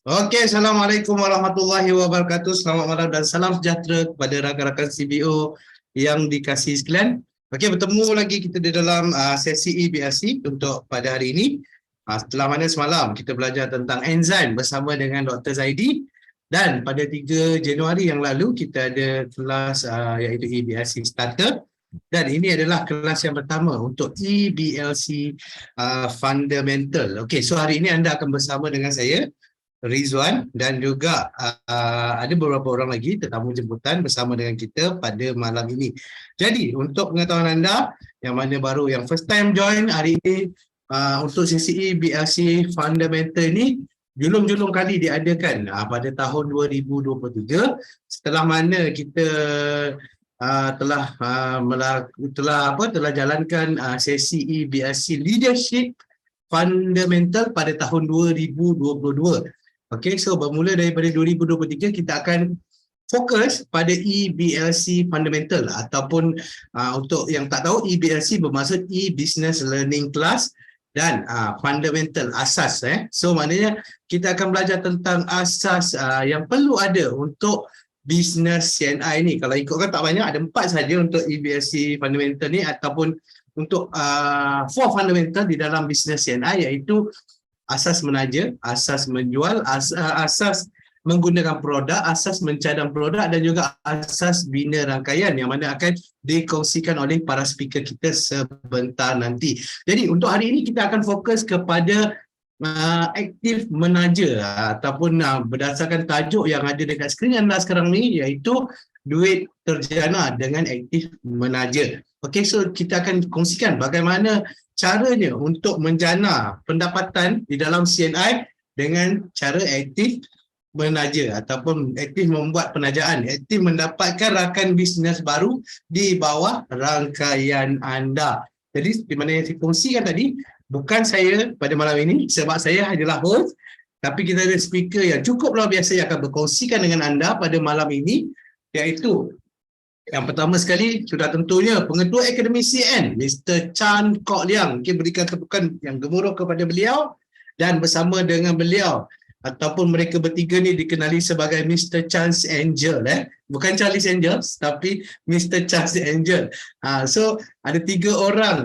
Okey, Assalamualaikum warahmatullahi wabarakatuh. Selamat malam dan salam sejahtera kepada rakan-rakan CBO yang dikasihi sekalian. Okey, bertemu lagi kita di dalam sesi EBRC untuk pada hari ini. Setelah mana semalam kita belajar tentang enzim bersama dengan Dr. Zaidi, dan pada 3 Januari yang lalu kita ada kelas iaitu EBRC Starter, dan ini adalah kelas yang pertama untuk EBLC Fundamental. Okey, so hari ini anda akan bersama dengan saya Rizwan, dan juga ada beberapa orang lagi tetamu jemputan bersama dengan kita pada malam ini. Jadi untuk pengetahuan anda yang mana baru, yang first time join hari ini, untuk sesi BLC Fundamental ini julung-julung kali diadakan pada tahun 2023, setelah mana kita telah jalankan sesi EBLC Leadership Fundamental pada tahun 2022. Okey, so bermula daripada 2023 kita akan fokus pada EBLC Fundamental ataupun untuk yang tak tahu, EBLC bermaksud E-Business Learning Class, dan Fundamental, asas. So maknanya kita akan belajar tentang asas yang perlu ada untuk bisnes CNI ni. Kalau ikutkan tak banyak, ada 4 saja untuk EBLC Fundamental ni, ataupun untuk 4 fundamental di dalam bisnes CNI, iaitu asas menaja, asas menjual, asas menggunakan produk, asas mencadang produk, dan juga asas bina rangkaian yang mana akan dikongsikan oleh para speaker kita sebentar nanti. Jadi untuk hari ini kita akan fokus kepada aktif menaja ataupun berdasarkan tajuk yang ada dekat skrin anda sekarang ni, iaitu duit terjana dengan aktif menaja. Okey, so kita akan kongsikan bagaimana caranya untuk menjana pendapatan di dalam CNI dengan cara aktif menaja ataupun aktif membuat penajaan, aktif mendapatkan rakan bisnes baru di bawah rangkaian anda. Jadi seperti mana yang saya kongsikan tadi, bukan saya pada malam ini sebab saya adalah host, tapi kita ada speaker yang cukup luar biasa yang akan berkongsikan dengan anda pada malam ini, iaitu yang pertama sekali sudah tentunya Pengetua Akademi CN, Mr. Chan Kok Liang. Okay, berikan tepukan yang gemuruh kepada beliau, dan bersama dengan beliau ataupun mereka bertiga ni dikenali sebagai Mr. Chan's Angel. Bukan Charlie's Angels, tapi Mr. Chan's Angel. So ada 3 orang,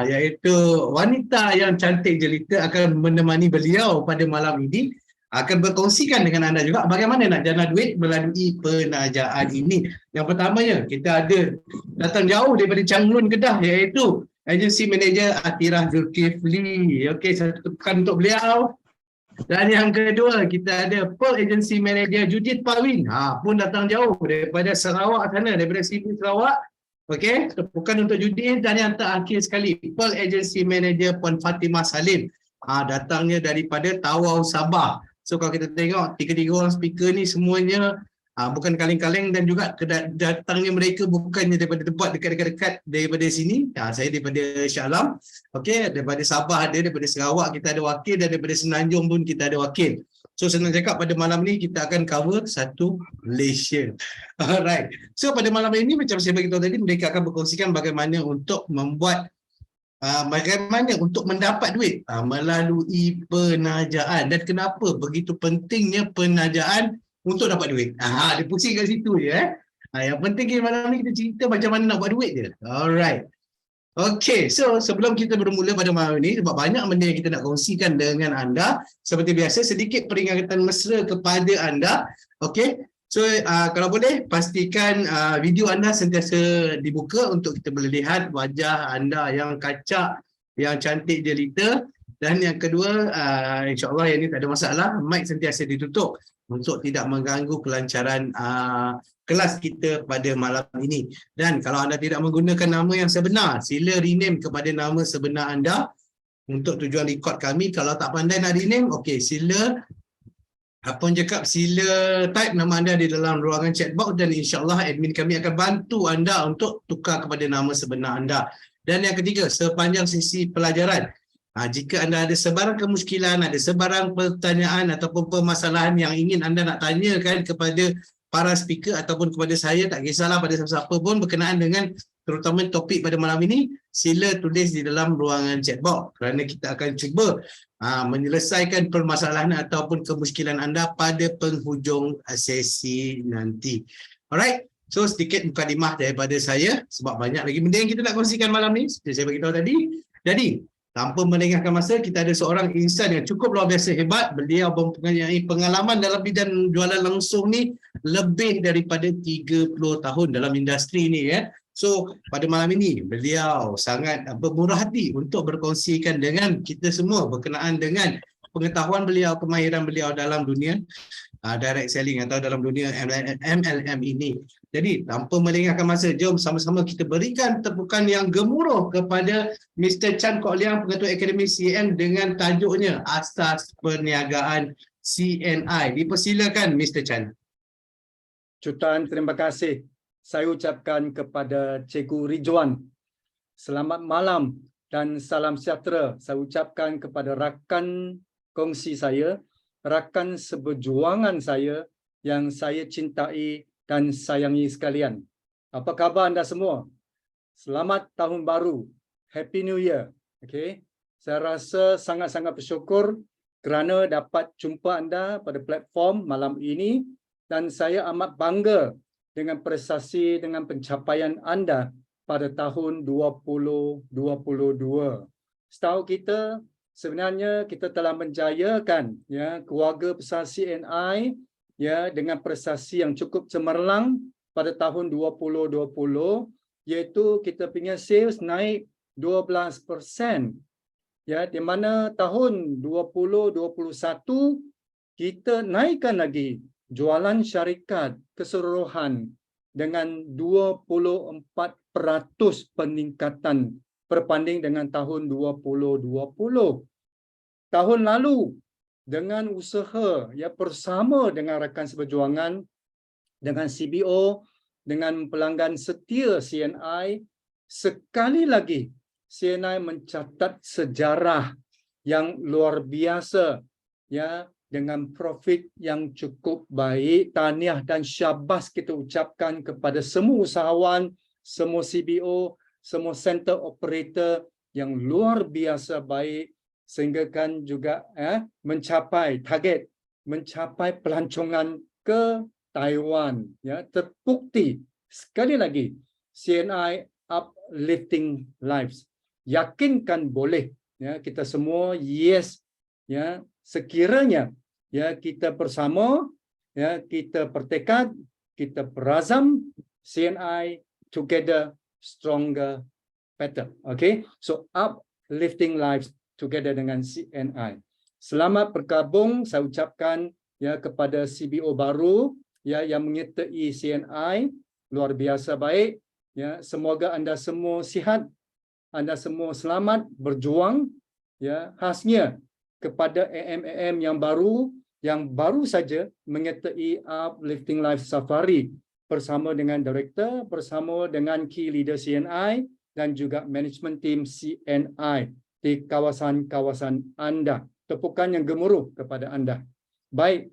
iaitu wanita yang cantik jelita akan menemani beliau pada malam ini, akan berkongsikan dengan anda juga bagaimana nak jana duit melalui penajaan ini. Yang pertamanya, kita ada datang jauh daripada Changlun, Kedah, iaitu Agency Manager Atirah Zulkifli. Okey, satu tepukan untuk beliau. Dan yang kedua, kita ada Pearl Agency Manager Judith Parwin, pun datang jauh daripada Sarawak sana, daripada Sydney, Sarawak. Okey, tepukan untuk Judith. Dan yang terakhir sekali, Pearl Agency Manager Puan Fatimah Salim, datangnya daripada Tawau, Sabah. So kalau kita tengok 3 orang speaker ni semuanya bukan kaleng-kaleng, dan juga datangnya mereka bukannya daripada tempat dekat-dekat daripada sini. Saya daripada Shah Alam, okey, daripada Sabah ada, daripada Sarawak kita ada wakil, dan daripada Semenanjung pun kita ada wakil. So senang cakap, pada malam ni kita akan cover satu Malaysia. Alright. So pada malam ini, macam saya beritahu tadi, mereka akan berkongsikan bagaimana untuk membuat bagaimana untuk mendapat duit melalui penajaan, dan kenapa begitu pentingnya penajaan untuk dapat duit. Dia pusing kat situ je. Yang penting malam ni kita cerita macam mana nak buat duit je. Alright. Okay, so sebelum kita bermula pada malam ini, sebab banyak benda yang kita nak kongsikan dengan anda, seperti biasa sedikit peringatan mesra kepada anda. Okay, so kalau boleh pastikan video anda sentiasa dibuka untuk kita boleh lihat wajah anda yang kacak, yang cantik jelita. Dan yang kedua, insyaAllah yang ini tak ada masalah, mic sentiasa ditutup untuk tidak mengganggu kelancaran kelas kita pada malam ini. Dan kalau anda tidak menggunakan nama yang sebenar, sila rename kepada nama sebenar anda untuk tujuan rekod kami. Kalau tak pandai nak rename, okey, sila sila type nama anda di dalam ruangan chat box, dan insyaAllah admin kami akan bantu anda untuk tukar kepada nama sebenar anda. Dan yang ketiga, sepanjang sesi pelajaran, jika anda ada sebarang kemusykilan, ada sebarang pertanyaan ataupun permasalahan yang ingin anda nak tanyakan kepada para speaker ataupun kepada saya, tak kisahlah pada siapa pun berkenaan dengan terutama topik pada malam ini, sila tulis di dalam ruangan chat box kerana kita akan cuba menyelesaikan permasalahan ataupun kemusykilan anda pada penghujung sesi nanti. Alright, so sedikit mukadimah daripada saya sebab banyak lagi benda yang kita nak kongsikan malam ni seperti saya beritahu tadi. Jadi tanpa melengahkan masa, kita ada seorang insan yang cukup luar biasa hebat. Beliau mempunyai pengalaman dalam bidang jualan langsung ni lebih daripada 30 tahun dalam industri ni ya. So pada malam ini beliau sangat bermurah hati untuk berkongsikan dengan kita semua berkenaan dengan pengetahuan beliau, kemahiran beliau dalam dunia direct selling atau dalam dunia MLM ini. Jadi tanpa melengahkan masa, jom sama-sama kita berikan tepukan yang gemuruh kepada Mr. Chan Kok Liang, Pengetua Akademi CN dengan tajuknya Asas Perniagaan CNI. Dipersilakan Mr. Chan. Jutaan terima kasih saya ucapkan kepada Cikgu Ridwan. Selamat malam dan salam sejahtera saya ucapkan kepada rakan kongsi saya, rakan seberjuangan saya yang saya cintai dan sayangi sekalian. Apa khabar anda semua? Selamat tahun baru. Happy New Year. Okay. Saya rasa sangat-sangat bersyukur kerana dapat jumpa anda pada platform malam ini dan saya amat bangga dengan prestasi, dengan pencapaian anda pada tahun 2022. Setahu kita, sebenarnya kita telah menjayakan ya keluarga besar CNI ya dengan prestasi yang cukup cemerlang pada tahun 2020, iaitu kita punya sales naik 12%. Ya, di mana tahun 2021 kita naikkan lagi jualan syarikat keseluruhan dengan 24% peningkatan berbanding dengan tahun 2020. Tahun lalu dengan usaha ya bersama dengan rakan seberjuangan, dengan CBO, dengan pelanggan setia CNI, sekali lagi CNI mencatat sejarah yang luar biasa ya dengan profit yang cukup baik. Tahniah dan syabas kita ucapkan kepada semua usahawan, semua CBO, semua center operator yang luar biasa baik sehingga kan juga mencapai target, mencapai pelancongan ke Taiwan ya, terbukti sekali lagi CNI uplifting lives. Yakinkan boleh ya kita semua, yes ya, sekiranya ya kita bersama ya kita bertekad, kita berazam, CNI together stronger better. Okay, so uplifting lives together dengan CNI. Selamat bergabung saya ucapkan ya kepada CBO baru ya yang menyertai CNI, luar biasa baik ya. Semoga anda semua sihat, anda semua selamat berjuang ya, khasnya kepada AM yang baru saja menyertai Uplifting Life Safari bersama dengan director, bersama dengan key leader CNI dan juga management team CNI di kawasan-kawasan anda. Tepukan yang gemuruh kepada anda. Baik,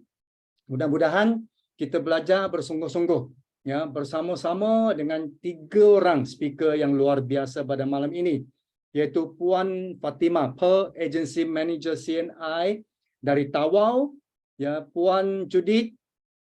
mudah-mudahan kita belajar bersungguh-sungguh ya bersama-sama dengan 3 orang speaker yang luar biasa pada malam ini, iaitu Puan Fatimah, Per Agency Manager CNI dari Tawau, ya, Puan Judith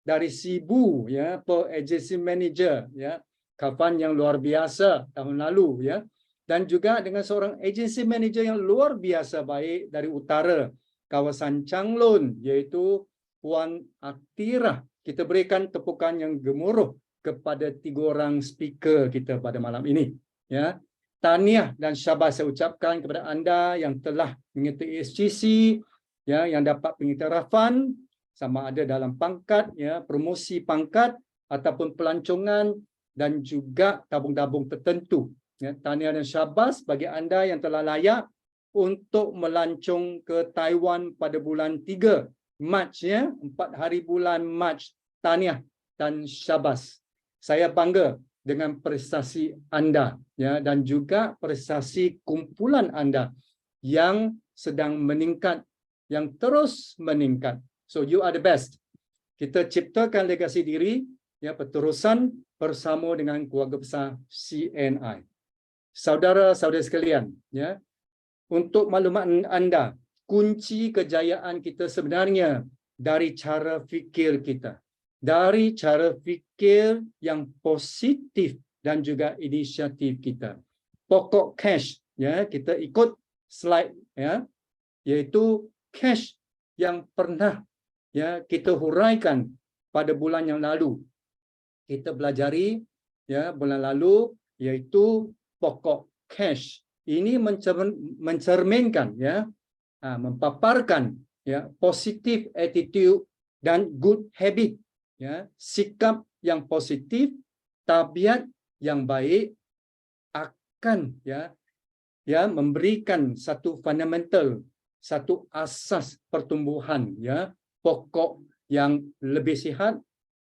dari Sibu ya, Per Agency Manager ya, kawan yang luar biasa tahun lalu ya. Dan juga dengan seorang agency manager yang luar biasa baik dari utara kawasan Changlun, iaitu Puan Atirah. Kita berikan tepukan yang gemuruh kepada 3 orang speaker kita pada malam ini. Ya, tahniah dan syabas saya ucapkan kepada anda yang telah menyertai SGC, ya, yang dapat pengiktirafan sama ada dalam pangkat, ya, promosi pangkat ataupun pelancongan dan juga tabung-tabung tertentu. Ya, tahniah dan syabas bagi anda yang telah layak untuk melancong ke Taiwan pada bulan 3 Mac, ya, 4 hari bulan Mac. Tahniah dan syabas. Saya bangga dengan prestasi anda ya, dan juga prestasi kumpulan anda yang sedang meningkat, yang terus meningkat. So you are the best. Kita ciptakan legasi diri ya, berterusan bersama dengan keluarga besar CNI. Saudara-saudara sekalian, ya, untuk maklumat anda, kunci kejayaan kita sebenarnya dari cara fikir kita. Dari cara fikir yang positif dan juga inisiatif kita. Pokok cash, ya, kita ikut slide, ya, iaitu cash yang pernah, ya, kita huraikan pada bulan yang lalu. Kita belajari, ya, bulan lalu, iaitu pokok cash. Ini mencerminkan, ya, mempaparkan, ya, positif attitude dan good habit, ya, sikap yang positif, tabiat yang baik akan, ya, memberikan satu fundamental, satu asas pertumbuhan, ya, pokok yang lebih sihat,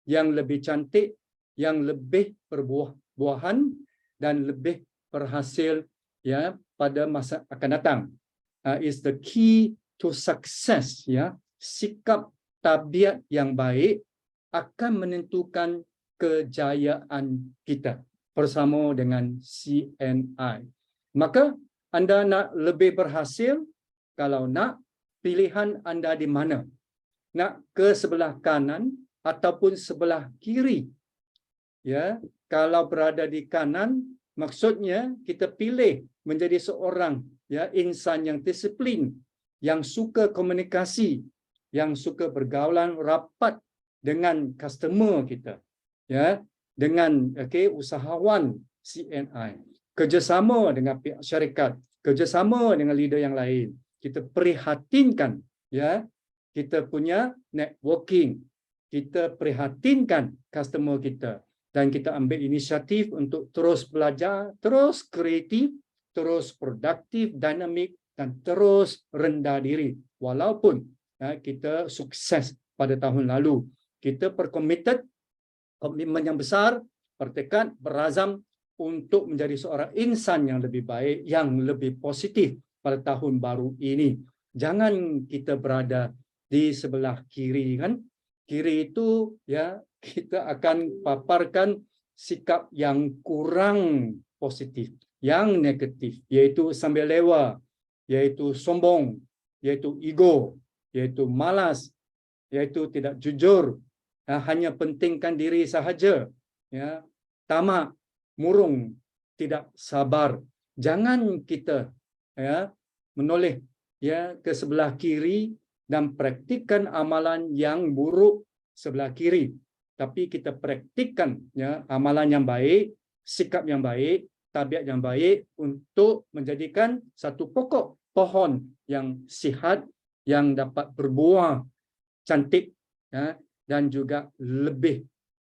yang lebih cantik, yang lebih berbuah-buahan dan lebih berhasil, ya, pada masa akan datang. Is the key to success, ya. Sikap tabiat yang baik akan menentukan kejayaan kita bersama dengan CNI. Maka anda nak lebih berhasil, kalau nak, pilihan anda di mana? Nak ke sebelah kanan ataupun sebelah kiri? Ya, kalau berada di kanan, maksudnya kita pilih menjadi seorang, ya, insan yang disiplin, yang suka komunikasi, yang suka bergaulan rapat dengan customer kita, ya, dengan usahawan CNI, kerjasama dengan pihak syarikat, kerjasama dengan leader yang lain. Kita prihatinkan, ya, kita punya networking, kita prihatinkan customer kita, dan kita ambil inisiatif untuk terus belajar, terus kreatif, terus produktif, dinamik, dan terus rendah diri. Walaupun, ya, kita sukses pada tahun lalu, kita komitmen yang besar, bertekad, berazam untuk menjadi seorang insan yang lebih baik, yang lebih positif pada tahun baru ini. Jangan kita berada di sebelah kiri, kan? Kiri itu, ya, kita akan paparkan sikap yang kurang positif, yang negatif, yaitu sambil lewa, yaitu sombong, yaitu ego, yaitu malas, yaitu tidak jujur, hanya pentingkan diri sahaja, ya, tamak, murung, tidak sabar. Jangan kita, ya, menoleh, ya, ke sebelah kiri dan praktikkan amalan yang buruk sebelah kiri, tapi kita praktikkan, ya, amalan yang baik, sikap yang baik, tabiat yang baik untuk menjadikan satu pokok pohon yang sihat, yang dapat berbuah cantik, ya, dan juga lebih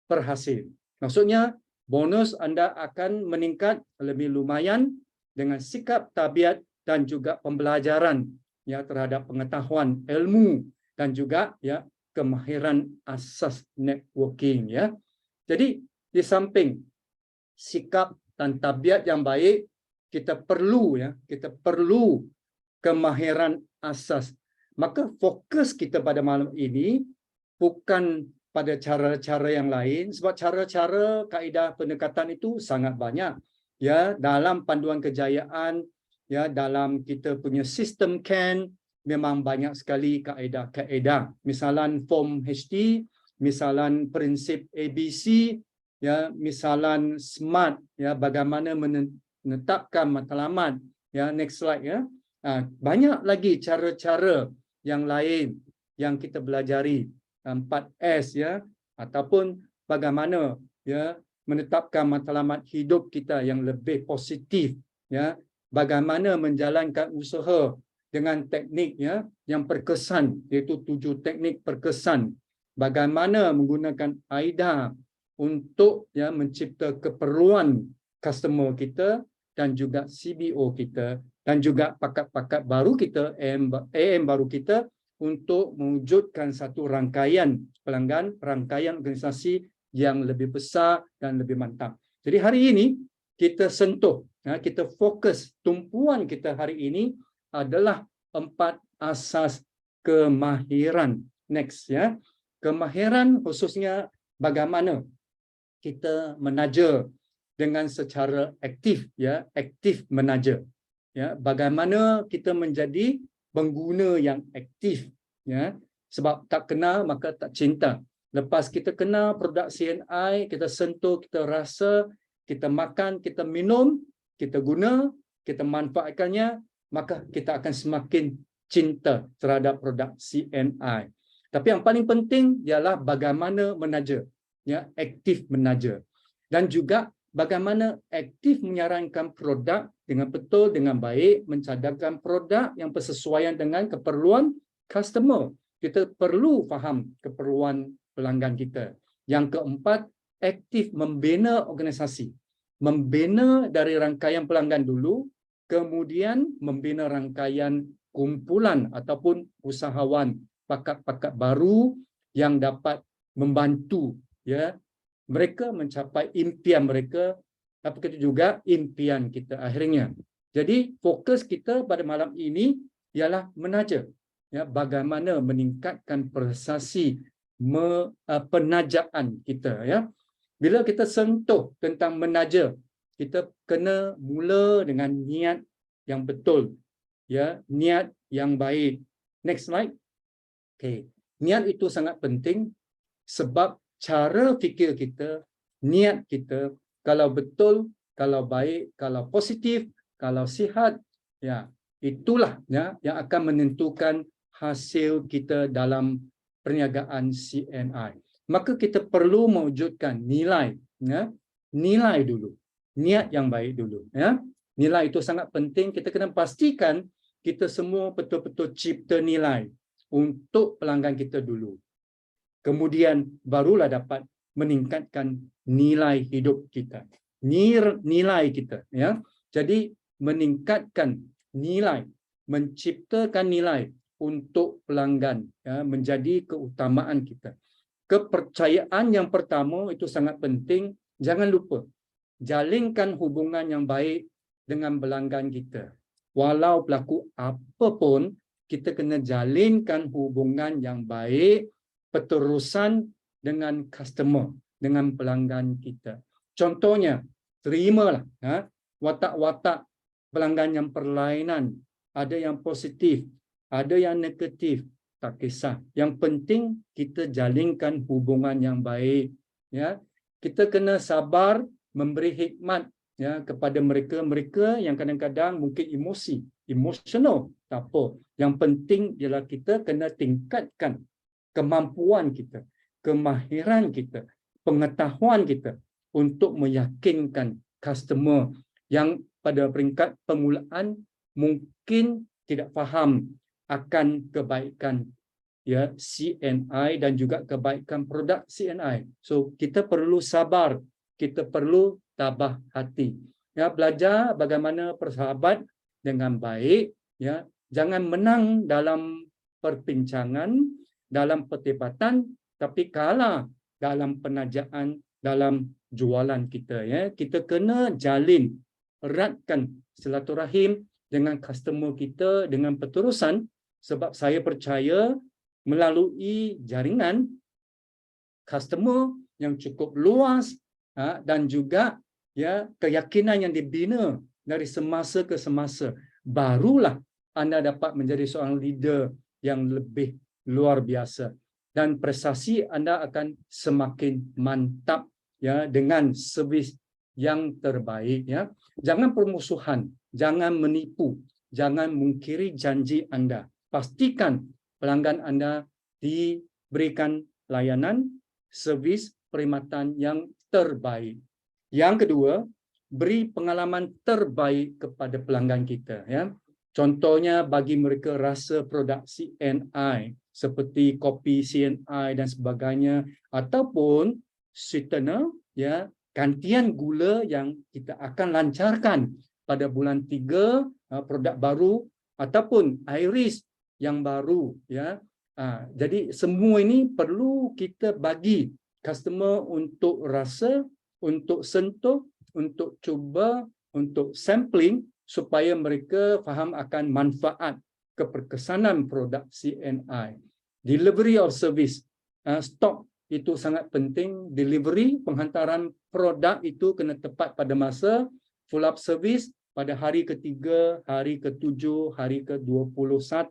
berhasil. Maksudnya bonus anda akan meningkat lebih lumayan dengan sikap, tabiat, dan juga pembelajaran, ya, terhadap pengetahuan, ilmu, dan juga, ya, kemahiran asas networking, ya. Jadi di samping sikap dan tabiat yang baik, kita perlu, ya, kita perlu kemahiran asas. Maka fokus kita pada malam ini bukan pada cara-cara yang lain, sebab cara-cara kaedah pendekatan itu sangat banyak, ya, dalam panduan kejayaan, ya, dalam kita punya sistem CAN memang banyak sekali kaedah-kaedah. Misalan form HT, misalan prinsip ABC, ya, misalan SMART, ya, bagaimana menetapkan matlamat, ya. Next slide, ya. Banyak lagi cara-cara yang lain yang kita belajari, 4S, ya, ataupun bagaimana, ya, menetapkan matlamat hidup kita yang lebih positif, ya, bagaimana menjalankan usaha dengan teknik, ya, yang berkesan, iaitu 7 teknik berkesan, bagaimana menggunakan AIDA untuk, ya, mencipta keperluan customer kita dan juga CBO kita, dan juga pakat-pakat baru kita, AM baru kita, untuk mewujudkan satu rangkaian pelanggan, rangkaian organisasi yang lebih besar dan lebih mantap. Jadi hari ini kita sentuh, ya, kita fokus, tumpuan kita hari ini adalah 4 asas kemahiran. Next, ya. Kemahiran khususnya bagaimana kita menaja dengan secara aktif, ya, aktif menaja. Ya, bagaimana kita menjadi pengguna yang aktif, ya. Sebab tak kenal maka tak cinta. Lepas kita kenal produk CNI, kita sentuh, kita rasa, kita makan, kita minum, kita guna, kita manfaatkannya, maka kita akan semakin cinta terhadap produk CNI. Tapi yang paling penting ialah bagaimana menaja, ya, aktif menaja. Dan juga bagaimana aktif menyarankan produk dengan betul, dengan baik, mencadangkan produk yang bersesuaian dengan keperluan customer. Kita perlu faham keperluan pelanggan kita. Yang keempat, aktif membina organisasi. Membina dari rangkaian pelanggan dulu, kemudian membina rangkaian kumpulan ataupun usahawan, pakat-pakat baru yang dapat membantu, ya, mereka mencapai impian mereka, tapi kita juga impian kita akhirnya. Jadi fokus kita pada malam ini ialah menaja, ya, bagaimana meningkatkan prestasi penajaan kita, ya. Bila kita sentuh tentang menaja, kita kena mula dengan niat yang betul, ya, niat yang baik. Next slide. Okay. Niat itu sangat penting sebab cara fikir kita, niat kita, kalau betul, kalau baik, kalau positif, kalau sihat, ya, itulah, ya, yang akan menentukan hasil kita dalam perniagaan CNI. Maka kita perlu mewujudkan nilai, ya, nilai dulu, niat yang baik dulu, ya. Nilai itu sangat penting. Kita kena pastikan kita semua betul-betul cipta nilai untuk pelanggan kita dulu. Kemudian barulah dapat meningkatkan nilai hidup kita, nilai kita, ya. Jadi meningkatkan nilai, menciptakan nilai untuk pelanggan, ya, menjadi keutamaan kita. Kepercayaan yang pertama itu sangat penting. Jangan lupa jalinkan hubungan yang baik dengan pelanggan kita. Walau berlaku apa pun, kita kena jalinkan hubungan yang baik, berterusan dengan customer, dengan pelanggan kita. Contohnya, terimalah, ha, watak-watak pelanggan yang perlainan. Ada yang positif, ada yang negatif, tak kisah. Yang penting kita jalinkan hubungan yang baik, ya. Kita kena sabar memberi hikmat, ya, kepada mereka yang kadang-kadang mungkin emosional, tak apa. Yang penting ialah kita kena tingkatkan kemampuan kita, kemahiran kita, pengetahuan kita untuk meyakinkan customer yang pada peringkat permulaan mungkin tidak faham akan kebaikan, ya, CNI dan juga kebaikan produk CNI. So kita perlu sabar, kita perlu tabah hati, ya, belajar bagaimana bersahabat dengan baik, ya. Jangan menang dalam perbincangan, dalam perdebatan, tapi kalah dalam penajaan, dalam jualan kita, ya. Kita kena jalin, eratkan silaturahim dengan customer kita dengan berterusan, sebab saya percaya melalui jaringan customer yang cukup luas, dan juga, ya, keyakinan yang dibina dari semasa ke semasa, barulah anda dapat menjadi seorang leader yang lebih luar biasa dan prestasi anda akan semakin mantap, ya, dengan servis yang terbaik, ya. Jangan permusuhan, jangan menipu, jangan mungkiri janji anda. Pastikan pelanggan anda diberikan layanan, servis, perkhidmatan yang terbaik. Yang kedua, beri pengalaman terbaik kepada pelanggan kita, ya. Contohnya bagi mereka rasa produk CNI seperti kopi CNI dan sebagainya, ataupun sweetener, ya, gantian gula yang kita akan lancarkan pada bulan 3, produk baru, ataupun iris yang baru, ya. Jadi semua ini perlu kita bagi customer untuk rasa, untuk sentuh, untuk cuba, untuk sampling, supaya mereka faham akan manfaat keperkesanan produk CNI. Delivery of service, stok itu sangat penting. Delivery, penghantaran produk itu kena tepat pada masa. Full up service pada hari ketiga, hari ke-7, hari ke-21.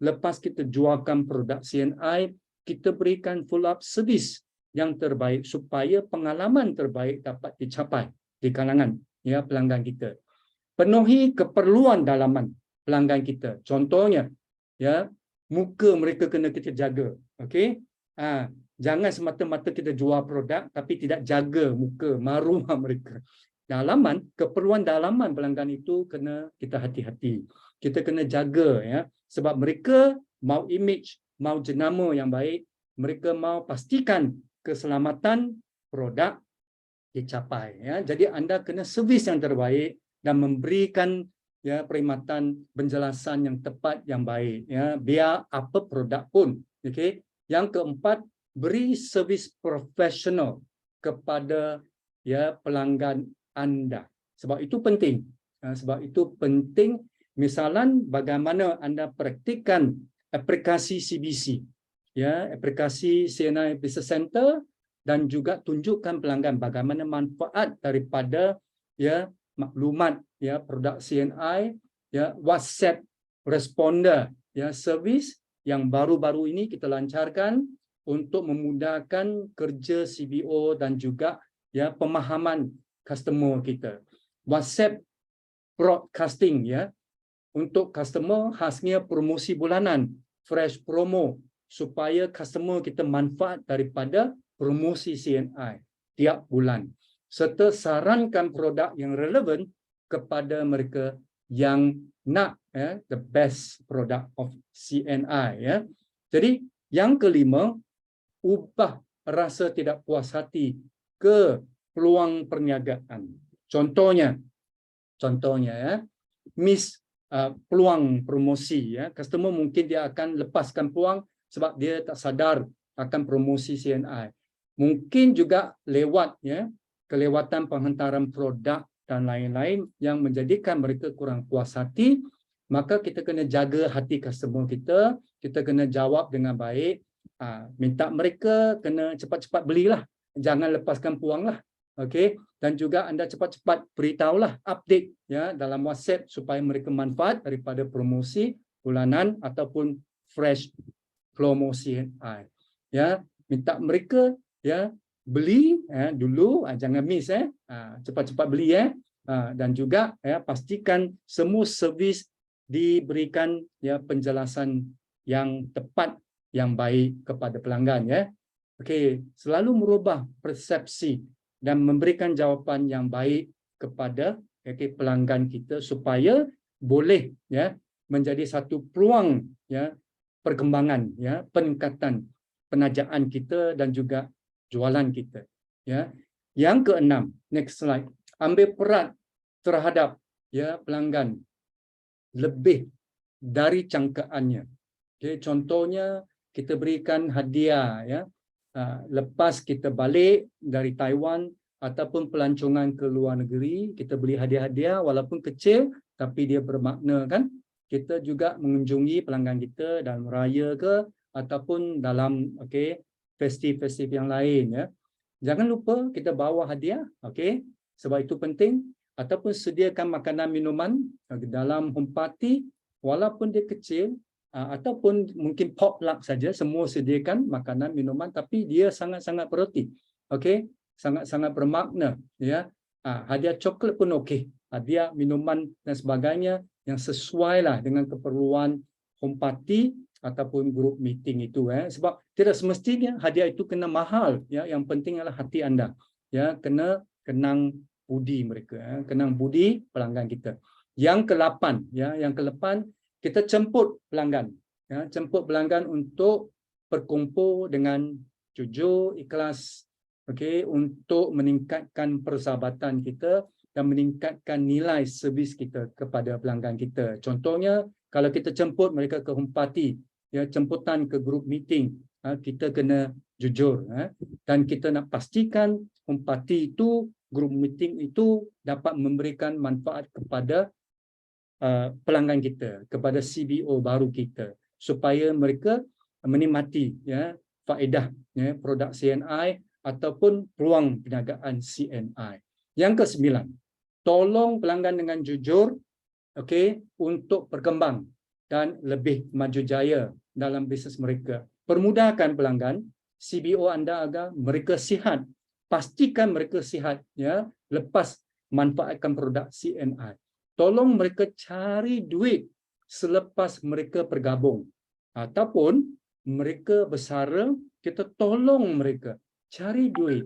Lepas kita jualkan produk CNI, kita berikan full up service yang terbaik supaya pengalaman terbaik dapat dicapai di kalangan ya pelanggan kita. Penuhi keperluan dalaman pelanggan kita. Contohnya, ya, muka mereka kena kita jaga. Okey? Jangan semata-mata kita jual produk tapi tidak jaga muka, maruah mereka. Dalaman, keperluan dalaman pelanggan itu kena kita hati-hati. Kita kena jaga ya, sebab mereka mau image, mau jenama yang baik, mereka mau pastikan keselamatan produk dicapai ya. Jadi anda kena servis yang terbaik dan memberikan ya perkhidmatan penjelasan yang tepat yang baik ya, biar apa produk pun. Okey. Yang keempat, beri servis profesional kepada ya pelanggan anda. Sebab itu penting. Sebab itu penting. Misalan bagaimana anda praktikkan aplikasi CBC, ya, aplikasi CNI Business Center, dan juga tunjukkan pelanggan bagaimana manfaat daripada ya maklumat ya produk CNI, ya WhatsApp responder ya servis yang baru-baru ini kita lancarkan untuk memudahkan kerja CBO dan juga ya pemahaman customer kita. WhatsApp broadcasting ya untuk customer, khasnya promosi bulanan, fresh promo, supaya customer kita manfaat daripada promosi CNI tiap bulan, serta sarankan produk yang relevan kepada mereka yang nak ya, the best product of CNI ya. Jadi yang kelima, ubah rasa tidak puas hati ke peluang perniagaan. Contohnya ya, peluang promosi ya. Customer mungkin dia akan lepaskan peluang sebab dia tak sadar akan promosi CNI. Mungkin juga lewat ya kelewatan penghantaran produk dan lain-lain yang menjadikan mereka kurang puas hati. Maka kita kena jaga hati customer kita, kita kena jawab dengan baik. Minta mereka kena cepat-cepat belilah, jangan lepaskan peluang lah. Okey, dan juga anda cepat-cepat beritahulah update ya dalam WhatsApp supaya mereka manfaat daripada promosi bulanan ataupun fresh promosi ya. Minta mereka ya beli dulu, jangan miss cepat-cepat beli dan juga ya pastikan semua servis diberikan ya penjelasan yang tepat yang baik kepada pelanggan ya. Okey, selalu merubah persepsi dan memberikan jawapan yang baik kepada pelanggan kita supaya boleh ya menjadi satu peluang ya perkembangan ya peningkatan penajaan kita dan juga jualan kita ya. Yang keenam, next slide, ambil peran terhadap ya pelanggan lebih dari cangkaannya. Okay, contohnya kita berikan hadiah ya. Lepas kita balik dari Taiwan ataupun pelancongan ke luar negeri, kita beli hadiah-hadiah walaupun kecil tapi dia bermakna kan. Kita juga mengunjungi pelanggan kita dalam raya ke ataupun dalam festif-festif yang lain ya. Jangan lupa kita bawa hadiah, sebab itu penting, ataupun sediakan makanan minuman dalam home party walaupun dia kecil. Ataupun mungkin potluck saja, semua sediakan makanan minuman tapi dia sangat-sangat bererti, sangat-sangat bermakna ya. Hadiah coklat pun okey, hadiah minuman dan sebagainya yang sesuai lah dengan keperluan home party ataupun group meeting itu sebab tidak semestinya hadiah itu kena mahal ya. Yang penting adalah hati anda ya, kena kenang budi mereka kenang budi pelanggan kita. Yang ke-8 ya, kita jemput pelanggan ya, jemput pelanggan untuk berkumpul dengan jujur, ikhlas, untuk meningkatkan persahabatan kita dan meningkatkan nilai servis kita kepada pelanggan kita. Contohnya kalau kita jemput mereka ke home party ya, jemputan ke group meeting, kita kena jujur dan kita nak pastikan home party itu, group meeting itu dapat memberikan manfaat kepada pelanggan kita, kepada CBO baru kita, supaya mereka menikmati ya faedah produk CNI ataupun peluang perniagaan CNI. Yang ke-9, tolong pelanggan dengan jujur untuk berkembang dan lebih maju jaya dalam bisnes mereka. Permudahkan pelanggan, CBO anda agar mereka sihat. Pastikan mereka sihat lepas manfaatkan produk CNI. Tolong mereka cari duit selepas mereka bergabung. Ataupun mereka bersara, kita tolong mereka cari duit,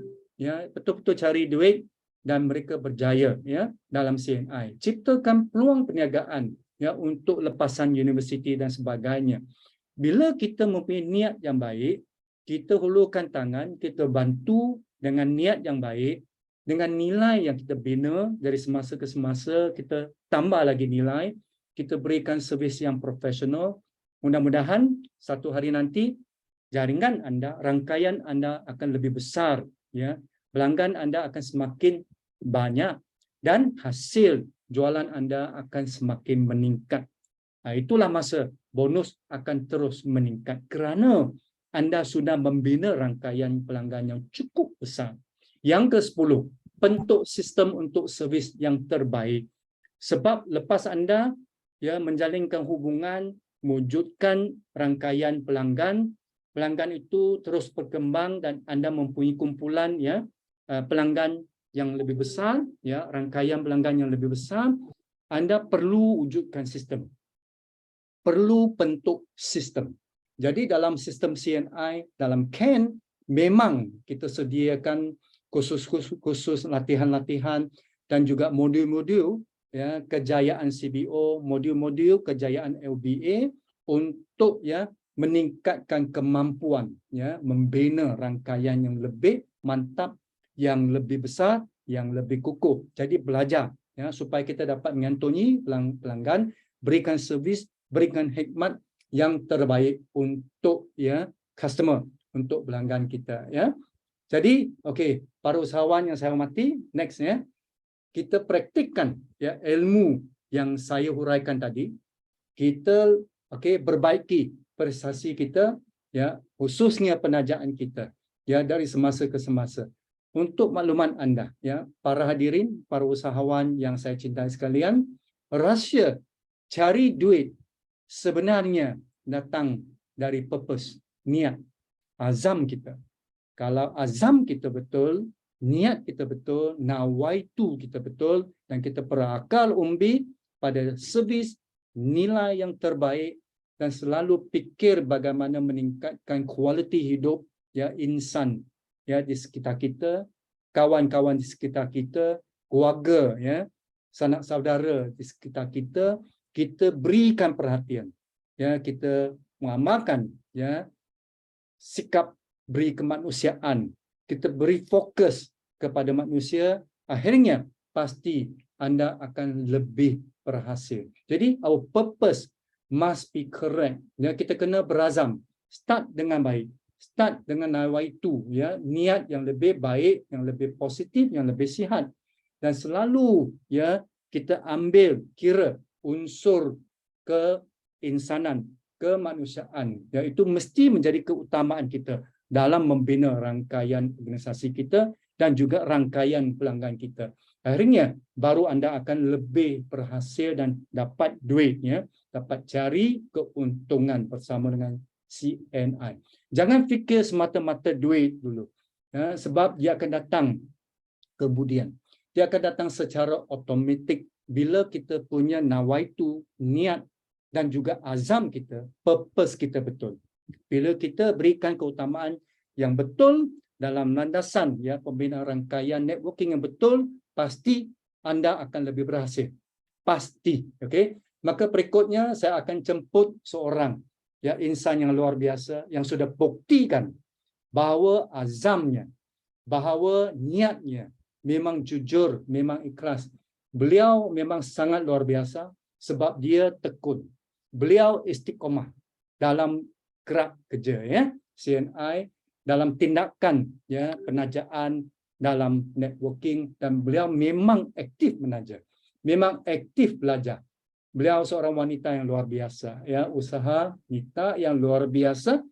betul-betul cari duit dan mereka berjaya dalam CNI. Ciptakan peluang perniagaan untuk lepasan universiti dan sebagainya. Bila kita mempunyai niat yang baik, kita hulurkan tangan, kita bantu dengan niat yang baik, dengan nilai yang kita bina dari semasa ke semasa, kita tambah lagi nilai, kita berikan servis yang profesional. Mudah-mudahan satu hari nanti jaringan anda, rangkaian anda akan lebih besar, pelanggan anda akan semakin banyak dan hasil jualan anda akan semakin meningkat. Itulah masa bonus akan terus meningkat kerana anda sudah membina rangkaian pelanggan yang cukup besar. Yang ke-10, bentuk sistem untuk servis yang terbaik. Sebab lepas anda menjalinkan hubungan, mewujudkan rangkaian pelanggan, pelanggan itu terus berkembang dan anda mempunyai kumpulan pelanggan yang lebih besar, rangkaian pelanggan yang lebih besar, anda perlu wujudkan sistem. Perlu bentuk sistem. Jadi dalam sistem CNI, dalam CAN, memang kita sediakan khusus latihan-latihan dan juga modul-modul kejayaan CBO, modul-modul kejayaan LBA untuk meningkatkan kemampuan membina rangkaian yang lebih mantap, yang lebih besar, yang lebih kukuh. Jadi belajar supaya kita dapat mengantongi pelanggan, berikan servis, berikan khidmat yang terbaik untuk customer, untuk pelanggan kita. Jadi para usahawan yang saya hormati, next kita praktikkan ilmu yang saya huraikan tadi. Kita perbaiki prestasi kita, khususnya penajaan kita dari semasa ke semasa. Untuk makluman anda, para hadirin, para usahawan yang saya cintai sekalian, rahsia cari duit sebenarnya datang dari purpose, niat, azam kita. Kalau azam kita betul, niat kita betul, nawaitu kita betul, dan kita berakal umbi pada servis, nilai yang terbaik, dan selalu fikir bagaimana meningkatkan kualiti hidup insan di sekitar kita, kawan-kawan di sekitar kita, keluarga, sanak saudara di sekitar kita, kita berikan perhatian. Kita mengamalkan sikap beri kemanusiaan, kita beri fokus kepada manusia, akhirnya pasti anda akan lebih berhasil. Jadi our purpose must be correct. Kita kena berazam, start dengan baik, start dengan nawaitu, niat yang lebih baik, yang lebih positif, yang lebih sihat, dan selalu kita ambil kira unsur keinsanan, kemanusiaan, itu mesti menjadi keutamaan kita dalam membina rangkaian organisasi kita dan juga rangkaian pelanggan kita. Akhirnya baru anda akan lebih berhasil dan dapat duit, dapat cari keuntungan bersama dengan CNI. Jangan fikir semata-mata duit dulu, sebab dia akan datang kemudian. Dia akan datang secara automatik bila kita punya nawaitu, niat dan juga azam kita, purpose kita betul. Bila kita berikan keutamaan yang betul dalam landasan pembinaan rangkaian networking yang betul, pasti anda akan lebih berhasil. Pasti. Maka berikutnya saya akan jemput seorang insan yang luar biasa yang sudah buktikan bahawa azamnya, bahawa niatnya memang jujur, memang ikhlas. Beliau memang sangat luar biasa sebab dia tekun. Beliau istiqomah dalam gerak kerja CNI, dalam tindakan penajaan, dalam networking, dan beliau memang aktif menaja, memang aktif belajar. Beliau seorang wanita yang luar biasa, usaha wanita yang luar biasa,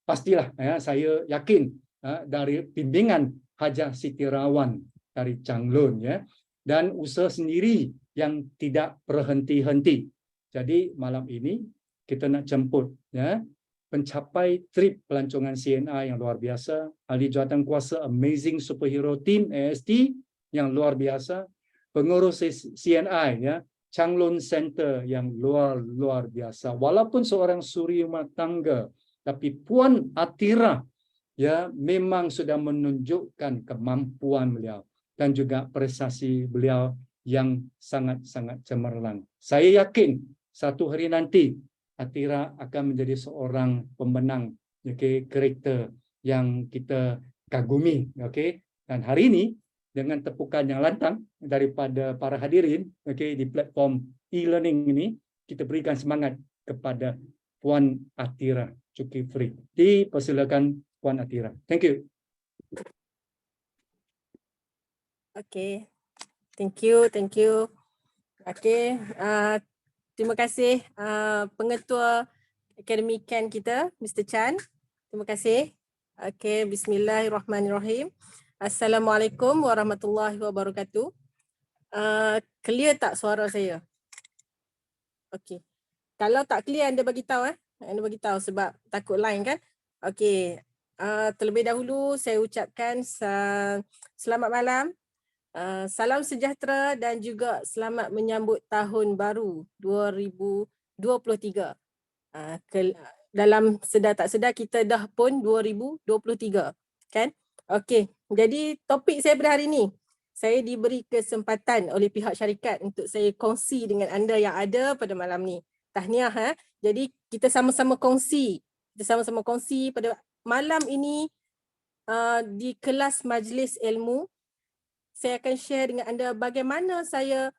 pastilah saya yakin dari bimbingan Hajar Siti Rawan dari Changlun ya, dan usaha sendiri yang tidak berhenti-henti. Jadi malam ini kita nak jemput ya pencapai trip pelancongan CNI yang luar biasa, ahli jawatankuasa Amazing Superhero Team AST yang luar biasa, pengurus CNI ya, Changlun Center yang luar biasa. Walaupun seorang suri rumah tangga, tapi Puan Atira ya memang sudah menunjukkan kemampuan beliau dan juga prestasi beliau yang sangat-sangat cemerlang. Saya yakin satu hari nanti Atira akan menjadi seorang pemenang, karakter yang kita kagumi, Dan hari ini dengan tepukan yang lantang daripada para hadirin, di platform e-learning ini, kita berikan semangat kepada Puan Atira Zulkifli. Dipersilakan Puan Atira. Thank you. Okay, thank you. Okay, terima kasih pengetua Akademi Ken kita, Mr. Chan. Terima kasih. Okay, bismillahirrahmanirrahim. Assalamualaikum warahmatullahi wabarakatuh. Clear tak suara saya? Okay. Kalau tak clear, anda bagi tahu Anda bagi tahu sebab takut line kan? Okay. Terlebih dahulu saya ucapkan selamat malam. Salam sejahtera dan juga selamat menyambut tahun baru 2023. Dalam sedar tak sedar kita dah pun 2023 kan? Okey, jadi topik saya pada hari ini, saya diberi kesempatan oleh pihak syarikat untuk saya kongsi dengan anda yang ada pada malam ni. Tahniah Jadi kita sama-sama kongsi. Pada malam ini di kelas majlis ilmu. Saya akan share dengan anda bagaimana saya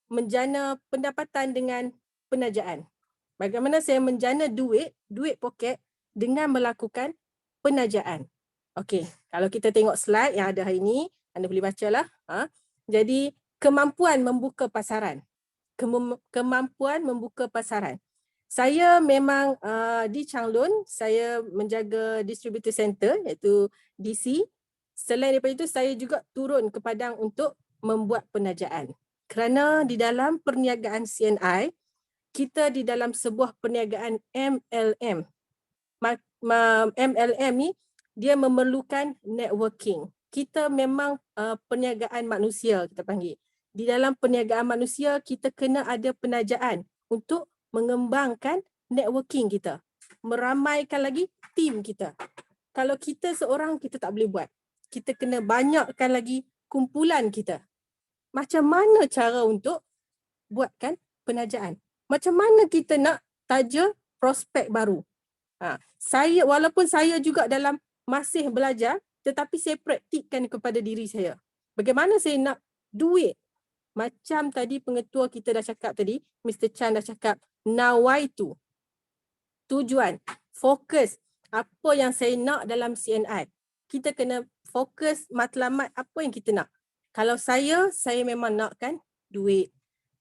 menjana pendapatan dengan penajaan. Bagaimana saya menjana duit poket dengan melakukan penajaan. Okey, kalau kita tengok slide yang ada hari ini, anda boleh bacalah. Jadi, kemampuan membuka pasaran. Saya memang di Changlun, saya menjaga distributor center iaitu DC. Selain daripada itu, saya juga turun ke Padang untuk membuat penajaan. Kerana di dalam perniagaan CNI, kita di dalam sebuah perniagaan MLM. MLM ni, dia memerlukan networking. Kita memang perniagaan manusia, kita panggil. Di dalam perniagaan manusia, kita kena ada penajaan untuk mengembangkan networking kita. Meramaikan lagi tim kita. Kalau kita seorang, kita tak boleh buat. Kita kena banyakkan lagi kumpulan kita. Macam mana cara untuk buatkan penajaan? Macam mana kita nak taja prospek baru? Walaupun saya juga dalam masih belajar, tetapi saya praktikkan kepada diri saya. Bagaimana saya nak duit? Macam tadi pengetua kita dah cakap tadi, Mr. Chan dah cakap, nawaitu. Tujuan, fokus. Apa yang saya nak dalam CNI? Kita kena fokus matlamat apa yang kita nak. Kalau saya memang nakkan duit.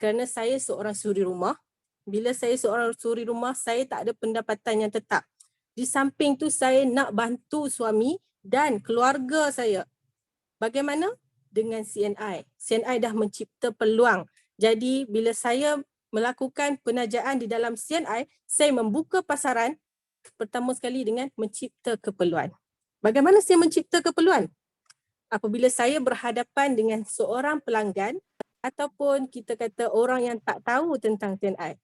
Kerana saya seorang suri rumah. Bila saya seorang suri rumah, saya tak ada pendapatan yang tetap. Di samping tu saya nak bantu suami dan keluarga saya. Bagaimana? Dengan CNI. CNI dah mencipta peluang. Jadi bila saya melakukan penajaan di dalam CNI, saya membuka pasaran pertama sekali dengan mencipta keperluan. Bagaimana saya mencipta keperluan? Apabila saya berhadapan dengan seorang pelanggan ataupun kita kata orang yang tak tahu tentang CNI,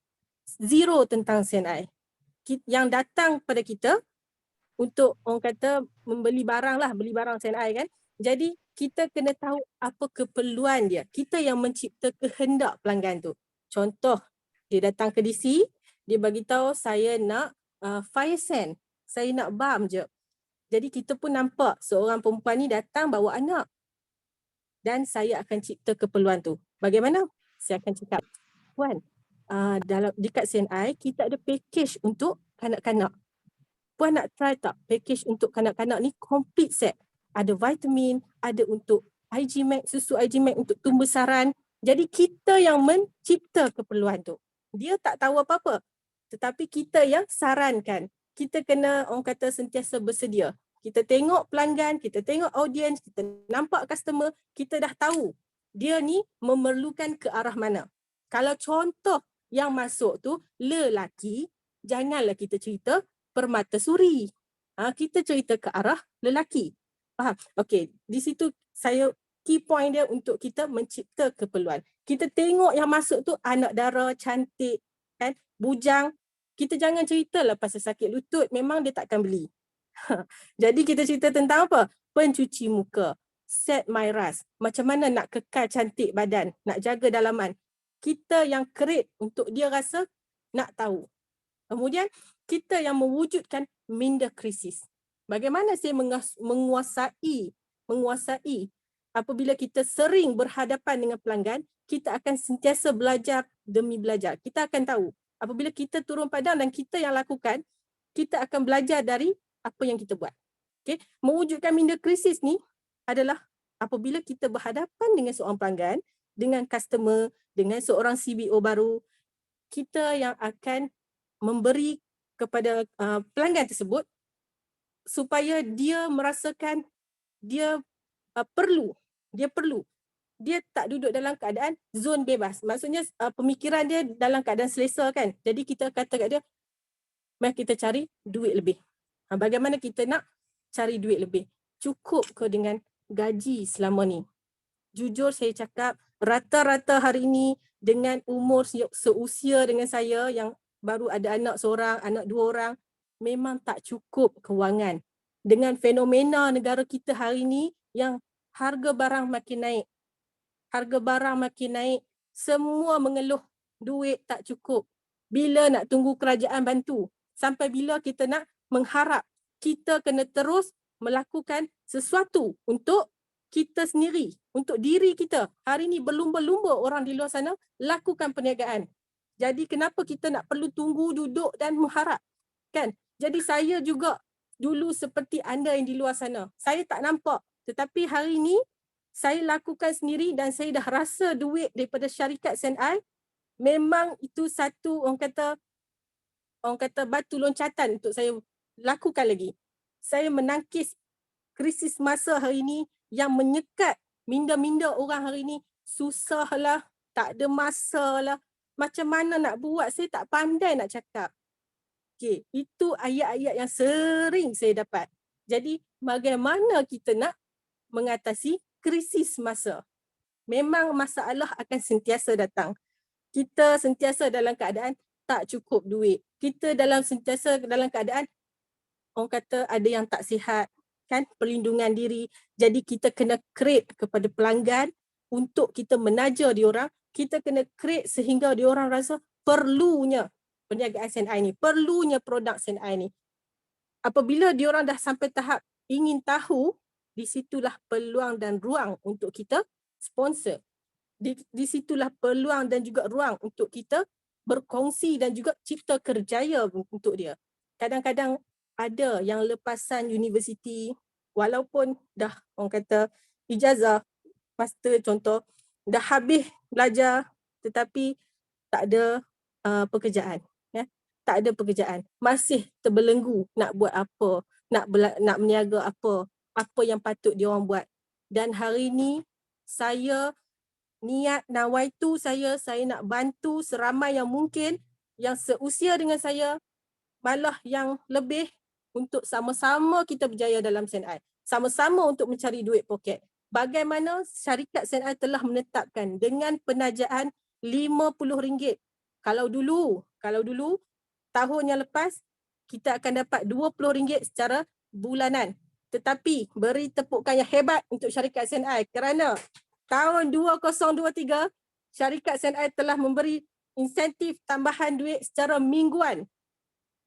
zero tentang CNI, yang datang pada kita untuk orang kata membeli barang lah, beli barang CNI kan. Jadi kita kena tahu apa keperluan dia. Kita yang mencipta kehendak pelanggan tu. Contoh, dia datang ke DC, dia bagi tahu saya nak fire sand, saya nak bam je. Jadi kita pun nampak seorang perempuan ni datang bawa anak. Dan saya akan cipta keperluan tu. Bagaimana? Saya akan cakap, Puan, dekat CNI kita ada package untuk kanak-kanak. Puan nak try tak package untuk kanak-kanak ni complete set. Ada vitamin, ada untuk IG Max, susu IG Max untuk tumbuh besaran. Jadi kita yang mencipta keperluan tu. Dia tak tahu apa-apa. Tetapi kita yang sarankan. kita kena orang kata sentiasa bersedia. Kita tengok pelanggan, kita tengok audiens, kita nampak customer, kita dah tahu dia ni memerlukan ke arah mana. Kalau contoh yang masuk tu lelaki, janganlah kita cerita permatasuri. Kita cerita ke arah lelaki. Faham? Okey, di situ saya key point dia untuk kita mencipta keperluan. Kita tengok yang masuk tu anak dara, cantik, kan, bujang. Kita jangan ceritalah pasal sakit lutut, memang dia takkan beli. Jadi kita cerita tentang apa? Pencuci muka, set my ras. Macam mana nak kekal cantik badan, nak jaga dalaman. Kita yang create untuk dia rasa nak tahu. Kemudian kita yang mewujudkan minda krisis. Bagaimana saya menguasai apabila kita sering berhadapan dengan pelanggan, kita akan sentiasa belajar demi belajar. Kita akan tahu apabila kita turun padang dan kita yang lakukan, kita akan belajar dari apa yang kita buat. Okay? Mewujudkan minda krisis ni adalah apabila kita berhadapan dengan seorang pelanggan, dengan customer, dengan seorang CBO baru, kita yang akan memberi kepada pelanggan tersebut supaya dia merasakan dia perlu. Dia tak duduk dalam keadaan zon bebas. Maksudnya pemikiran dia dalam keadaan selesa kan. Jadi kita kata kat dia, mari kita cari duit lebih. Bagaimana kita nak cari duit lebih? Cukup ke dengan gaji selama ni? Jujur saya cakap, rata-rata hari ini dengan umur seusia dengan saya yang baru ada anak seorang, anak dua orang, memang tak cukup kewangan. Dengan fenomena negara kita hari ini yang harga barang makin naik. Semua mengeluh duit tak cukup. Bila nak tunggu kerajaan bantu? Sampai bila kita nak mengharap? Kita kena terus melakukan sesuatu untuk kita sendiri, untuk diri kita. Hari ini berlumba-lumba orang di luar sana lakukan perniagaan. Jadi kenapa kita nak perlu tunggu, duduk dan mengharap? Kan? Jadi saya juga dulu seperti anda yang di luar sana. Saya tak nampak. Tetapi hari ini saya lakukan sendiri dan saya dah rasa duit daripada syarikat SNI. Memang itu satu orang kata batu loncatan untuk saya lakukan lagi. Saya menangkis krisis masa hari ini yang menyekat minda-minda orang hari ini. Susahlah, tak ada masa lah. Macam mana nak buat? Saya tak pandai nak cakap. Okay, itu ayat-ayat yang sering saya dapat. Jadi bagaimana kita nak mengatasi krisis masa? Memang masalah akan sentiasa datang. Kita sentiasa dalam keadaan tak cukup duit. Kita sentiasa dalam keadaan orang kata ada yang tak sihat, kan, perlindungan diri. Jadi kita kena create kepada pelanggan untuk kita menaja diorang. Kita kena create sehingga diorang rasa perlunya perniagaan SNI ni, perlunya produk SNI ni. Apabila diorang dah sampai tahap ingin tahu, di situlah peluang dan ruang untuk kita sponsor. Di situlah peluang dan juga ruang untuk kita berkongsi dan juga cipta kerjaya untuk dia. Kadang-kadang ada yang lepasan universiti, walaupun dah orang kata ijazah, master contoh, dah habis belajar tetapi tak ada pekerjaan. Ya? Tak ada pekerjaan. Masih terbelenggu nak buat apa, nak meniaga apa yang patut dia orang buat. Dan hari ini saya niat nawaitu saya nak bantu seramai yang mungkin yang seusia dengan saya, malah yang lebih, untuk sama-sama kita berjaya dalam SNI. Sama-sama untuk mencari duit poket. Bagaimana syarikat SNI telah menetapkan dengan penajaan RM50. Kalau dulu tahun yang lepas kita akan dapat RM20 secara bulanan. Tetapi beri tepukan yang hebat untuk syarikat SNI kerana tahun 2023 syarikat SNI telah memberi insentif tambahan duit secara mingguan.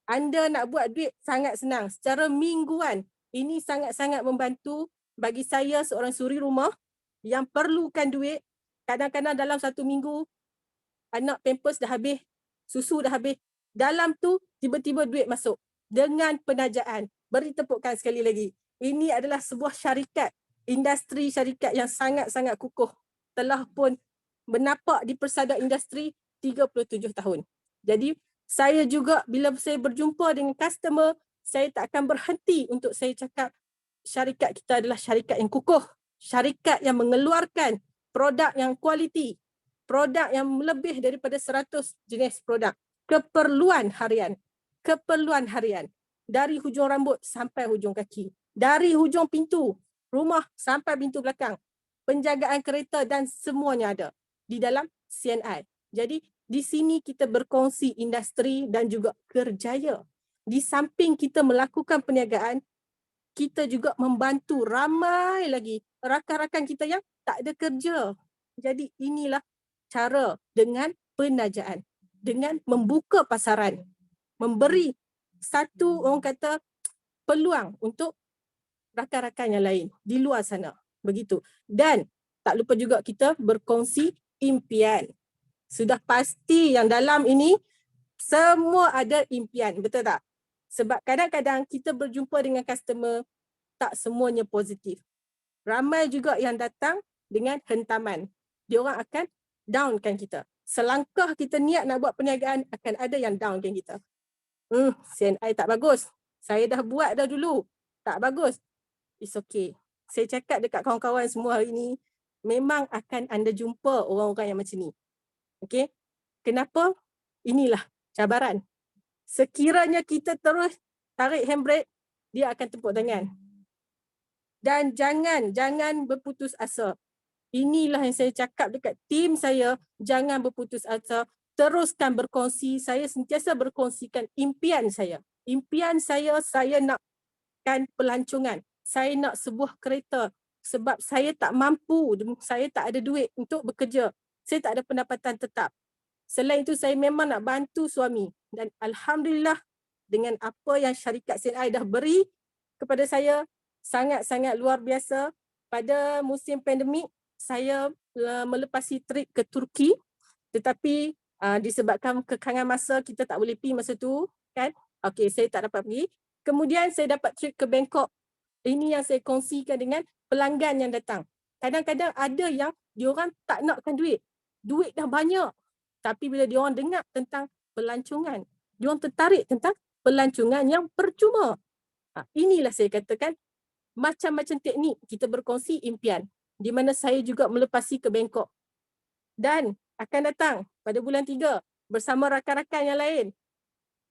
Anda nak buat duit sangat senang secara mingguan. Ini sangat-sangat membantu bagi saya seorang suri rumah yang perlukan duit. Kadang-kadang dalam satu minggu anak pampers dah habis, susu dah habis. Dalam tu tiba-tiba duit masuk dengan penajaan. Beri tepukan sekali lagi. Ini adalah sebuah syarikat, industri syarikat yang sangat-sangat kukuh. Telah pun bernapak di persada industri 37 tahun. Jadi Saya juga bila saya berjumpa dengan customer, saya tak akan berhenti untuk saya cakap syarikat kita adalah syarikat yang kukuh, syarikat yang mengeluarkan produk yang kualiti, produk yang lebih daripada 100 jenis produk, keperluan harian dari hujung rambut sampai hujung kaki, dari hujung pintu rumah sampai pintu belakang, penjagaan kereta dan semuanya ada di dalam CNI. Jadi di sini kita berkongsi industri dan juga kerjaya. Di samping kita melakukan perniagaan, kita juga membantu ramai lagi rakan-rakan kita yang tak ada kerja. Jadi inilah cara dengan penajaan, dengan membuka pasaran, memberi satu orang kata peluang untuk rakan-rakan yang lain di luar sana. Begitu. Dan tak lupa juga kita berkongsi impian. Sudah pasti yang dalam ini semua ada impian, betul tak? Sebab kadang-kadang kita berjumpa dengan customer, tak semuanya positif. Ramai juga yang datang dengan hentaman. Diorang akan downkan kita. Selangkah kita niat nak buat perniagaan, akan ada yang downkan kita. CNI tak bagus. Saya dah buat dah dulu. Tak bagus. It's okay. Saya cakap dekat kawan-kawan semua hari ni, memang akan anda jumpa orang-orang yang macam ni. Okay? Kenapa? Inilah cabaran. Sekiranya kita terus tarik handbrake, dia akan tepuk tangan. Dan jangan berputus asa. Inilah yang saya cakap dekat tim saya, jangan berputus asa. Teruskan berkongsi. Saya sentiasa berkongsikan impian saya. Impian saya nakkan pelancongan. Saya nak sebuah kereta sebab saya tak mampu, saya tak ada duit untuk bekerja. Saya tak ada pendapatan tetap. Selain itu saya memang nak bantu suami dan alhamdulillah dengan apa yang syarikat CNI dah beri kepada saya sangat-sangat luar biasa. Pada musim pandemik saya melepasi trip ke Turki, tetapi disebabkan kekangan masa kita tak boleh pergi masa tu kan. Okey, saya tak dapat pergi. Kemudian saya dapat trip ke Bangkok. Ini yang saya kongsikan dengan pelanggan yang datang. Kadang-kadang ada yang diorang tak nakkan duit. Duit dah banyak. Tapi bila diorang dengar tentang pelancongan, diorang tertarik tentang pelancongan yang percuma. Inilah saya katakan macam-macam teknik kita berkongsi impian. Di mana saya juga melepasi ke Bangkok. Dan akan datang pada bulan 3 bersama rakan-rakan yang lain.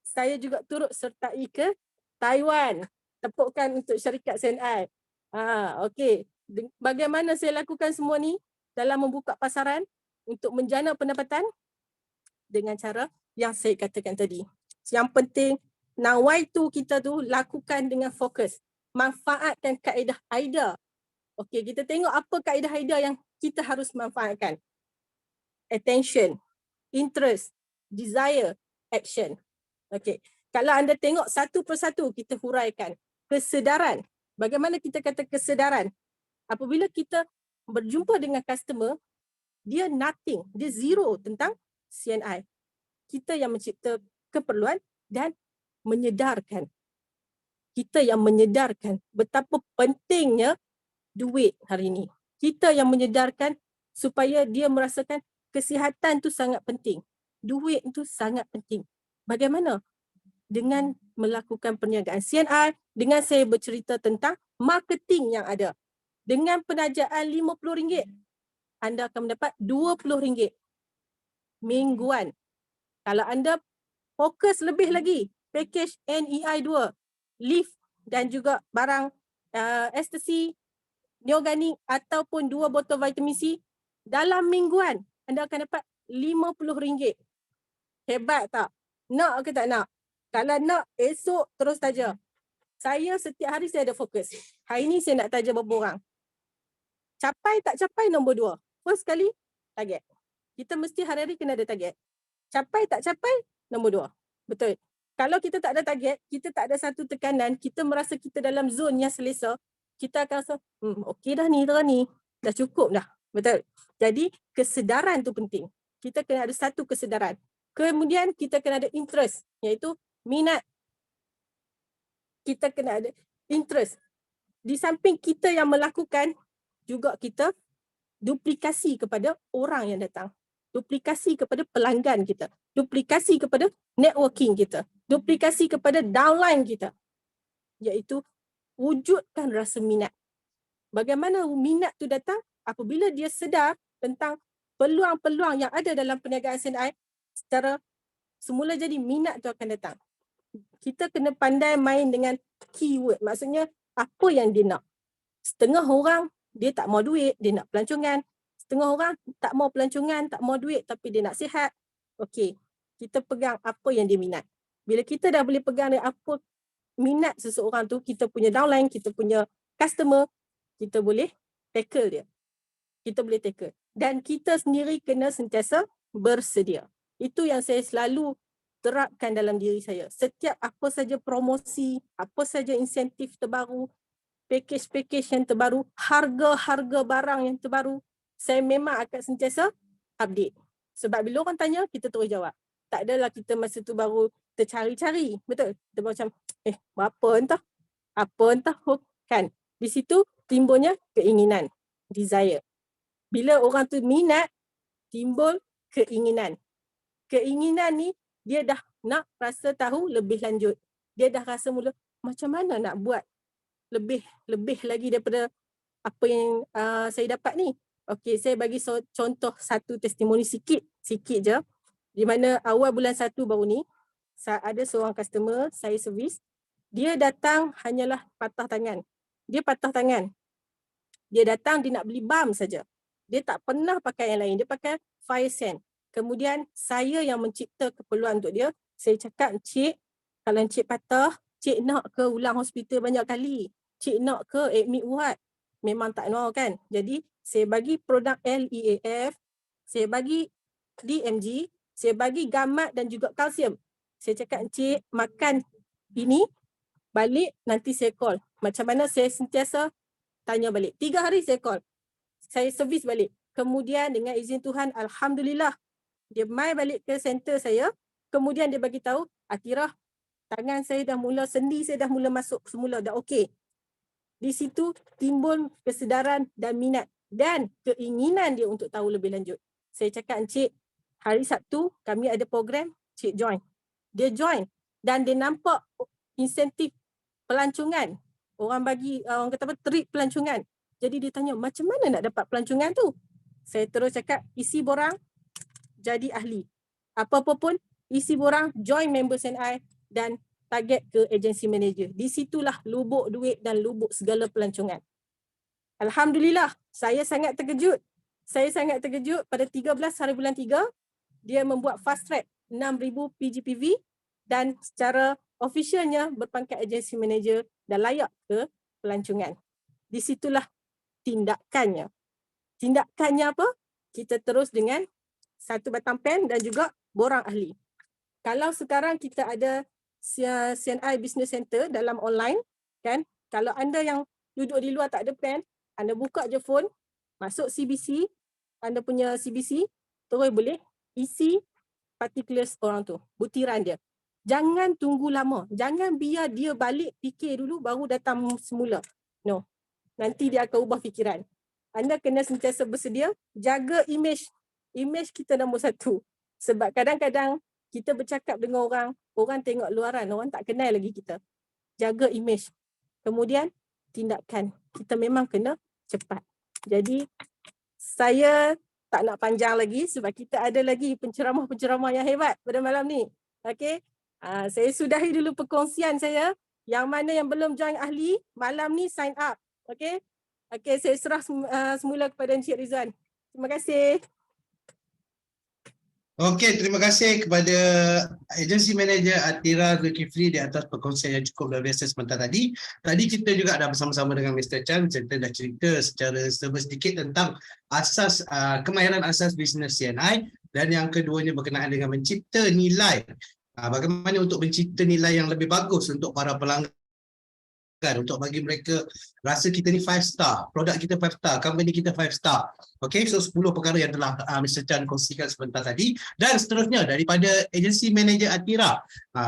Saya juga turut sertai ke Taiwan. Tepukkan untuk syarikat CNI. Okey. Bagaimana saya lakukan semua ni dalam membuka pasaran untuk menjana pendapatan dengan cara yang saya katakan tadi. Yang penting, nawaitu kita tu lakukan dengan fokus. Manfaatkan kaedah AIDA. Okey, kita tengok apa kaedah AIDA yang kita harus manfaatkan. Attention, interest, desire, action. Okey. Kalau anda tengok satu persatu kita huraikan. Kesedaran. Bagaimana kita kata kesedaran? Apabila kita berjumpa dengan customer, dia nothing, dia zero tentang CNI. Kita yang mencipta keperluan dan menyedarkan. Kita yang menyedarkan betapa pentingnya duit hari ini. Kita yang menyedarkan supaya dia merasakan kesihatan tu sangat penting. Duit tu sangat penting. Bagaimana? Dengan melakukan perniagaan CNI, dengan saya bercerita tentang marketing yang ada. Dengan penajaan RM50, anda akan mendapat RM20 mingguan. Kalau anda fokus lebih lagi, package NEI 2, lift dan juga barang ekstasi, neoganik ataupun 2 botol vitamin C, dalam mingguan anda akan dapat RM50. Hebat tak? Nak ke tak nak? Kalau nak, esok terus taja. Saya setiap hari saya ada fokus. Hari ni saya nak taja berapa orang. Capai tak capai nombor 2. First kali, target. Kita mesti hari-hari kena ada target. Capai tak capai, nombor 2. Betul. Kalau kita tak ada target, kita tak ada satu tekanan, kita merasa kita dalam zon yang selesa, kita akan rasa, okey dah ni, dah cukup dah. Betul. Jadi, kesedaran tu penting. Kita kena ada satu kesedaran. Kemudian, kita kena ada interest, iaitu minat. Kita kena ada interest. Di samping kita yang melakukan, juga kita duplikasi kepada orang yang datang. Duplikasi kepada pelanggan kita. duplikasi kepada networking kita, duplikasi kepada downline kita, iaitu wujudkan rasa minat. Bagaimana minat tu datang? Apabila dia sedar tentang peluang-peluang yang ada dalam perniagaan SNI, secara semula jadi minat tu akan datang. Kita kena pandai main dengan keyword, maksudnya apa yang dia nak. Setengah orang dia tak mau duit, dia nak pelancongan. Setengah orang tak mau pelancongan, tak mau duit tapi dia nak sihat. Okey, kita pegang apa yang dia minat. Bila kita dah boleh pegang apa minat seseorang tu, kita punya downline, kita punya customer, kita boleh tackle dia. Kita boleh tackle. Dan kita sendiri kena sentiasa bersedia. Itu yang saya selalu terapkan dalam diri saya. Setiap apa saja promosi, apa saja insentif terbaru, package-package yang terbaru, harga-harga barang yang terbaru, saya memang akan sentiasa update. Sebab bila orang tanya, kita terus jawab. Tak adalah kita masa tu baru tercari-cari. Betul? Kita baru macam, berapa entah? Apa entah? Kan? Di situ timbulnya keinginan, desire. Bila orang tu minat, timbul keinginan. Keinginan ni, dia dah nak rasa tahu lebih lanjut. Dia dah rasa mula, macam mana nak buat lebih lagi daripada apa yang saya dapat ni. Okey, saya bagi contoh satu testimoni sikit je. Di mana awal bulan 1 baru ni, ada seorang customer saya servis, dia datang hanyalah patah tangan. Dia patah tangan. Dia datang, dia nak beli balm saja. Dia tak pernah pakai yang lain. Dia pakai Fire Sense. Kemudian saya yang mencipta keperluan untuk dia. Saya cakap, Cik, kalau Cik patah, Cik nak ke ulang hospital banyak kali? Cik nak ke admit ward? Memang tak mau kan? Jadi saya bagi produk LEAF, saya bagi DMG, saya bagi gamat dan juga kalsium. Saya cakap, Cik makan ini, balik nanti saya call. Macam mana saya sentiasa tanya balik. 3 hari saya call. Saya servis balik. Kemudian dengan izin Tuhan, Alhamdulillah, dia mai balik ke center saya. Kemudian dia bagi tahu, Atirah, tangan saya dah mula, sendi saya dah mula masuk semula, dah okey. Di situ timbul kesedaran dan minat dan keinginan dia untuk tahu lebih lanjut. Saya cakap, Encik, hari Sabtu kami ada program, Cik join. Dia join dan dia nampak insentif pelancongan. Orang bagi, orang kata apa, treat pelancongan. Jadi dia tanya, macam mana nak dapat pelancongan tu? Saya terus cakap, isi borang, jadi ahli. Apa-apa pun, isi borang, join member SNI dan target ke agency manager. Di situlah lubuk duit dan lubuk segala pelancongan. Alhamdulillah, saya sangat terkejut. Saya sangat terkejut pada 13 hari bulan 3, dia membuat fast track 6,000 PGPV dan secara officialnya berpangkat agency manager dan layak ke pelancongan. Di situlah tindakannya. Tindakannya apa? Kita terus dengan satu batang pen dan juga borang ahli. Kalau sekarang kita ada CNI Business Center dalam online, kan? Kalau anda yang duduk di luar tak ada pen, anda buka je phone, masuk CBC, anda punya CBC, terus boleh isi particulars orang tu, butiran dia. Jangan tunggu lama. Jangan biar dia balik fikir dulu baru datang semula. No. Nanti dia akan ubah fikiran. Anda kena sentiasa bersedia, jaga image. Image kita nombor 1. Sebab kadang-kadang kita bercakap dengan orang, orang tengok luaran, orang tak kenal lagi kita. Jaga image. Kemudian tindakan. Kita memang kena cepat. Jadi saya tak nak panjang lagi sebab kita ada lagi penceramah-penceramah yang hebat pada malam ni. Okey. Saya sudahi dulu perkongsian saya. Yang mana yang belum join ahli, malam ni sign up. Okey. Okey, saya serah semula kepada Encik Rizwan. Terima kasih. Okey, terima kasih kepada agency manager Atira Zulkifli di atas perkongsian yang cukup luar biasa sebentar tadi. Tadi kita juga dah bersama-sama dengan Mr. Chan, kita dah cerita secara sedikit tentang asas kemahiran asas bisnes CNI, dan yang keduanya berkenaan dengan mencipta nilai. Bagaimana untuk mencipta nilai yang lebih bagus untuk para pelanggan, untuk bagi mereka rasa kita ni 5 star, produk kita 5 star, company kita 5 star. Okay, so 10 perkara yang telah Mr. Chan kongsikan sebentar tadi. Dan seterusnya daripada agency manager Atira,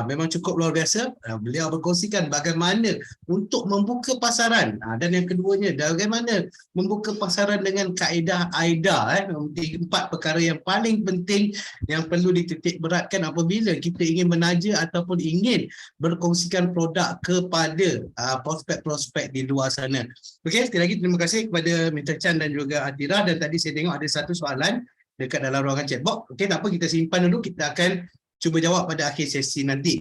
Memang cukup luar biasa. Beliau berkongsikan bagaimana untuk membuka pasaran. Dan yang keduanya, bagaimana membuka pasaran dengan kaedah AIDA. 4 perkara yang paling penting yang perlu dititik beratkan apabila kita ingin menaja ataupun ingin berkongsikan produk kepada prospek-prospek di luar sana. Okey, sekali lagi terima kasih kepada Mr. Chan dan juga Atira. Dan tadi saya tengok ada satu soalan dekat dalam ruangan chat box. Okey, tak apa, kita simpan dulu. Kita akan cuba jawab pada akhir sesi nanti.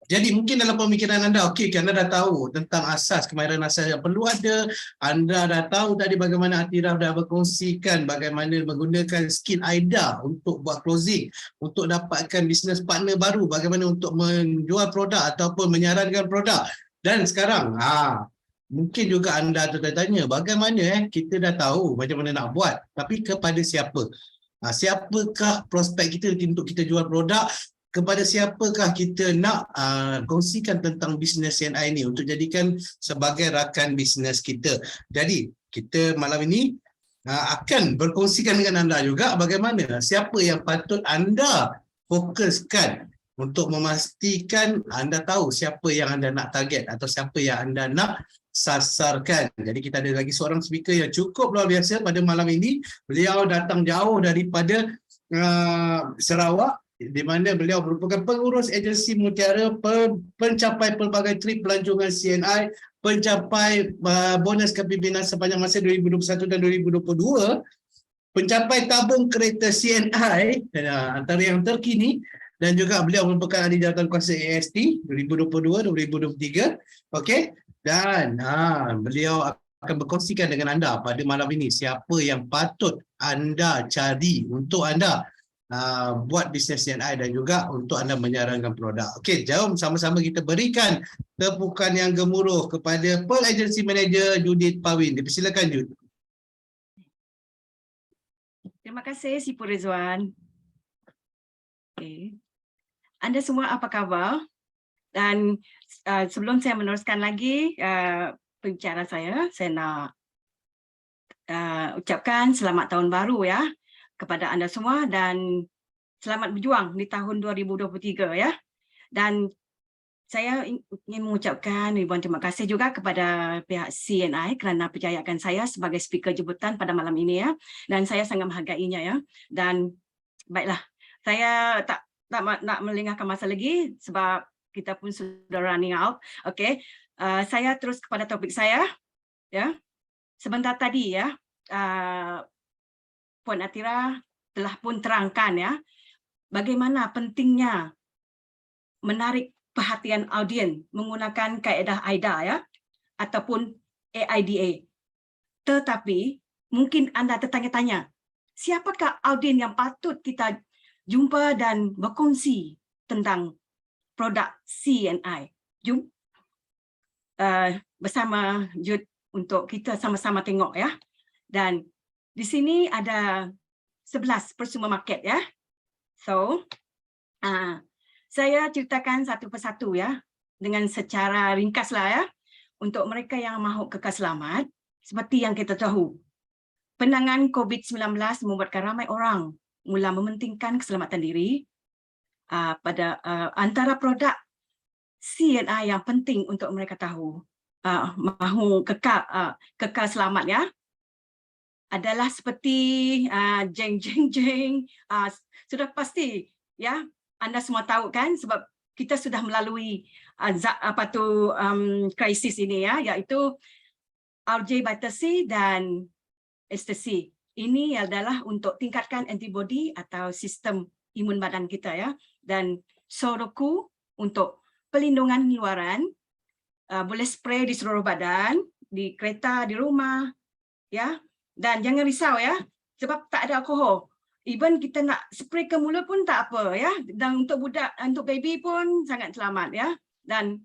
Jadi mungkin dalam pemikiran anda, okey, anda dah tahu tentang asas, kemahiran asas yang perlu ada. Anda dah tahu tadi bagaimana Atira dah berkongsikan bagaimana menggunakan skill AIDA untuk buat closing, untuk dapatkan business partner baru, bagaimana untuk menjual produk ataupun menyarankan produk. Dan sekarang, mungkin juga anda tertanya, bagaimana kita dah tahu macam mana nak buat, tapi kepada siapa? Siapakah prospek kita untuk kita jual produk, kepada siapakah kita nak kongsikan tentang bisnes CNI ini untuk jadikan sebagai rakan bisnes kita. Jadi kita malam ini akan berkongsikan dengan anda juga bagaimana siapa yang patut anda fokuskan untuk memastikan anda tahu siapa yang anda nak target atau siapa yang anda nak sasarkan. Jadi kita ada lagi seorang speaker yang cukup luar biasa pada malam ini. Beliau datang jauh daripada Sarawak, di mana beliau merupakan pengurus agensi Mutiara, pencapai pelbagai trip pelancongan CNI, pencapai bonus kepimpinan sepanjang masa 2021 dan 2022, pencapai tabung kereta CNI antara yang terkini, dan juga beliau merupakan ahli jawatan kuasa AST 2022-2023. Okey. Dan beliau akan berkongsikan dengan anda pada malam ini siapa yang patut anda cari untuk anda buat bisnes CNI dan juga untuk anda menyarankan produk. Okey, jom sama-sama kita berikan tepukan yang gemuruh kepada Pearl Agency Manager Judith Pawin. Dipersilakan, Jud. Terima kasih, Si Rizwan. Okay. Anda semua apa khabar? Dan sebelum saya meneruskan lagi pembicara saya nak ucapkan selamat tahun baru ya kepada anda semua dan selamat berjuang di tahun 2023 ya. Dan saya ingin mengucapkan ribuan terima kasih juga kepada pihak CNI kerana percayakan saya sebagai speaker jemputan pada malam ini ya. Dan saya sangat menghargainya ya. Dan baiklah, saya tak nak melengahkan masa lagi sebab kita pun sudah running out. Okey, saya terus kepada topik saya. Ya, sebentar tadi ya, Puan Atira telah pun terangkan ya, bagaimana pentingnya menarik perhatian audien menggunakan kaedah AIDA ya, ataupun AIDA. Tetapi mungkin anda tertanya-tanya, siapakah audien yang patut kita jumpa dan berkongsi tentang produk CNI. Jom bersama Jud untuk kita sama-sama tengok ya. Dan di sini ada 11 consumer market ya. So saya ceritakan satu persatu ya dengan secara ringkas lah ya. Untuk mereka yang mahu kekal selamat, seperti yang kita tahu, penanganan COVID-19 membuatkan ramai orang mula mementingkan keselamatan diri. Pada antara produk CNI yang penting untuk mereka tahu mahu kekal selamat ya adalah seperti jeng. Sudah pasti ya anda semua tahu kan sebab kita sudah melalui krisis ini ya, iaitu RJ Vital C dan Ester C. Ini adalah untuk tingkatkan antibody atau sistem imun badan kita ya, dan Soroku untuk pelindungan luaran, boleh spray di seluruh badan, di kereta, di rumah ya. Dan jangan risau ya sebab tak ada alkohol. Even kita nak spray ke mulut pun tak apa ya. Dan untuk budak, untuk baby pun sangat selamat ya. Dan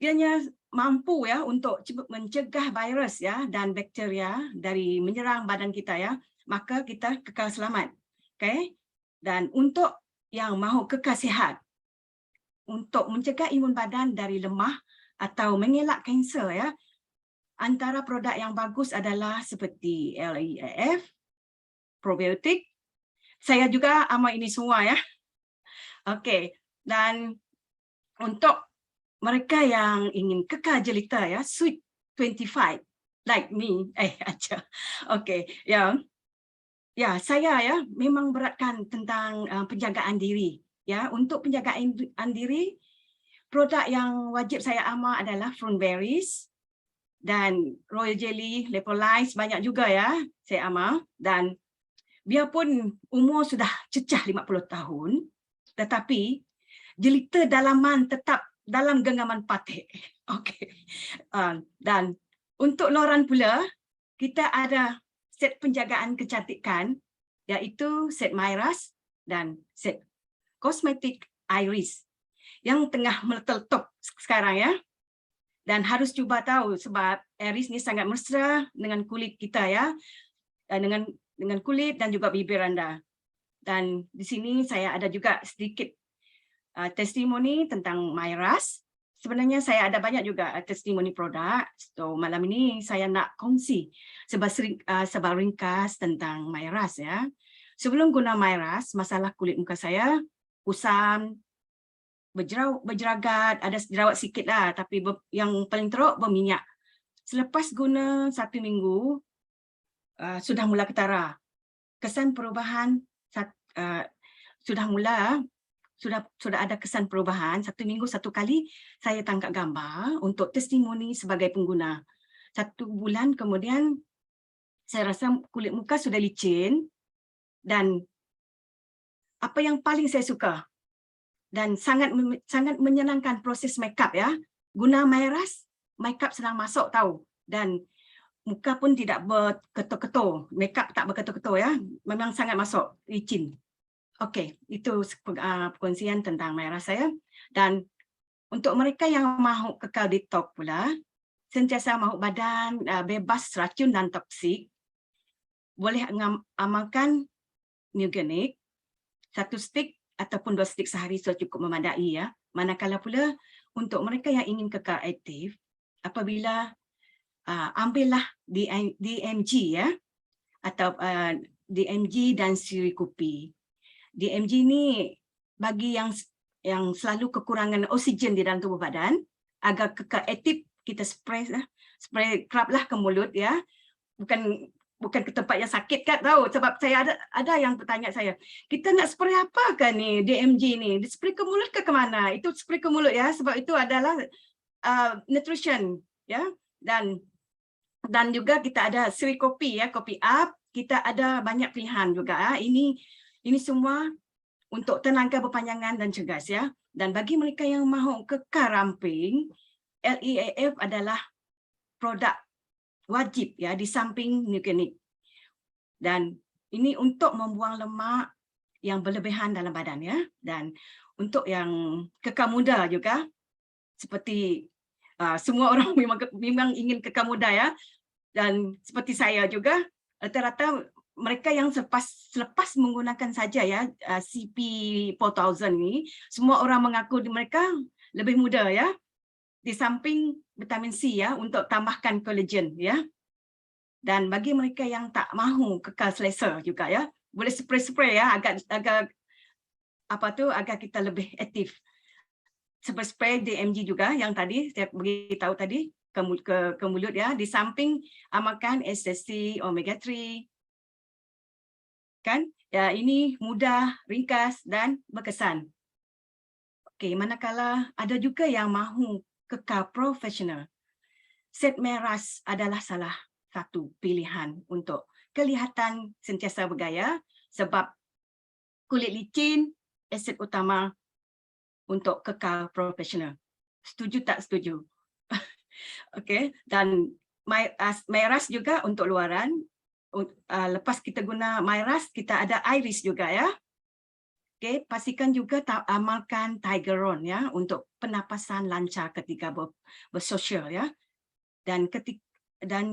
ianya mampu ya untuk mencegah virus ya dan bakteria dari menyerang badan kita ya. Maka kita kekal selamat. Okey. Dan untuk yang mahu kekal sihat, untuk mencegah imun badan dari lemah atau mengelak kanser ya, antara produk yang bagus adalah seperti LEAF, probiotik. Saya juga amal ini semua ya. Okey, Dan untuk mereka yang ingin kekal jelita ya, sweet 25 like me, aja. Okey, ya. Ya, saya ya memang beratkan tentang penjagaan diri. Ya, untuk penjagaan diri, produk yang wajib saya amal adalah Frunberries dan Royal Jelly, Lipolize, banyak juga ya saya amal. Dan biarpun umur sudah cecah 50 tahun, tetapi jelita dalaman tetap dalam genggaman patik. Okey. Dan untuk loran pula, kita ada set penjagaan kecantikan, iaitu set Myras dan set kosmetik Iris yang tengah meletup sekarang ya. Dan harus cuba tahu sebab Iris ni sangat mesra dengan kulit kita ya, dengan kulit dan juga bibir anda. Dan di sini saya ada juga sedikit testimoni tentang Myras. Sebenarnya saya ada banyak juga testimoni produk. So malam ini saya nak kongsi sebab ringkas tentang Myras ya. Sebelum guna Myras, masalah kulit muka saya kusam, berjeragat, ada jerawat sikit lah, tapi yang paling teruk berminyak. Selepas guna 1 minggu sudah mula ketara. Kesan perubahan sudah ada kesan perubahan. 1 minggu 1 kali saya tangkap gambar untuk testimoni sebagai pengguna. 1 bulan kemudian saya rasa kulit muka sudah licin dan apa yang paling saya suka dan sangat menyenangkan proses makeup ya. Guna Myras, makeup senang masuk tahu, dan muka pun tidak berketul-ketul, makeup tak berketul-ketul ya. Memang sangat masuk, licin. Okey, itu perkongsian tentang Myras saya. Dan untuk mereka yang mahu kekal detox pula, sentiasa mahu badan bebas racun dan toksik, boleh amalkan Nuganic, 1 stick ataupun 2 stick sehari sudah cukup memadai ya. Manakala pula untuk mereka yang ingin kekal aktif, apabila ambillah DMG ya, atau DMG dan siri kopi. DMG ni bagi yang selalu kekurangan oksigen di dalam tubuh badan, agar kekal aktif, kita spray scrub lah ke mulut ya. Bukan ke tempat yang sakit kan, tahu, sebab saya ada yang bertanya saya, kita nak spray apa kan ni DMG ni? Spray ke mulut ke mana? Itu spray ke mulut ya, sebab itu adalah nutrition ya. Dan juga kita ada siri kopi ya, kopi up, kita ada banyak pilihan juga. Ini semua untuk tenaga berpanjangan dan cergas ya. Dan bagi mereka yang mahu kekal ramping, LEAF adalah produk wajib ya di samping Nuganic. Dan ini untuk membuang lemak yang berlebihan dalam badan ya. Dan untuk yang kekal muda juga, seperti semua orang memang ingin kekal muda ya. Dan seperti saya juga, rata-rata mereka yang selepas menggunakan saja ya CP4000 ni, semua orang mengaku mereka lebih muda ya. Di samping vitamin C ya untuk tambahkan kolagen ya. Dan bagi mereka yang tak mahu kekal selesa juga ya, boleh spray ya, agar kita lebih aktif. Spray DMG juga yang tadi saya beritahu tadi ke mulut ya. Di samping amalkan SSC omega 3 kan ya. Ini mudah, ringkas dan berkesan. Okey, manakala ada juga yang mahu kekal profesional, set Myras adalah salah satu pilihan untuk kelihatan sentiasa bergaya, sebab kulit licin aset utama untuk kekal profesional. Setuju tak setuju? Okey, dan Myras juga untuk luaran. Lepas kita guna Myras, kita ada Iris juga ya. Okey, pastikan juga amalkan Tigeron ya untuk pernafasan lancar ketika bersosial ya. Dan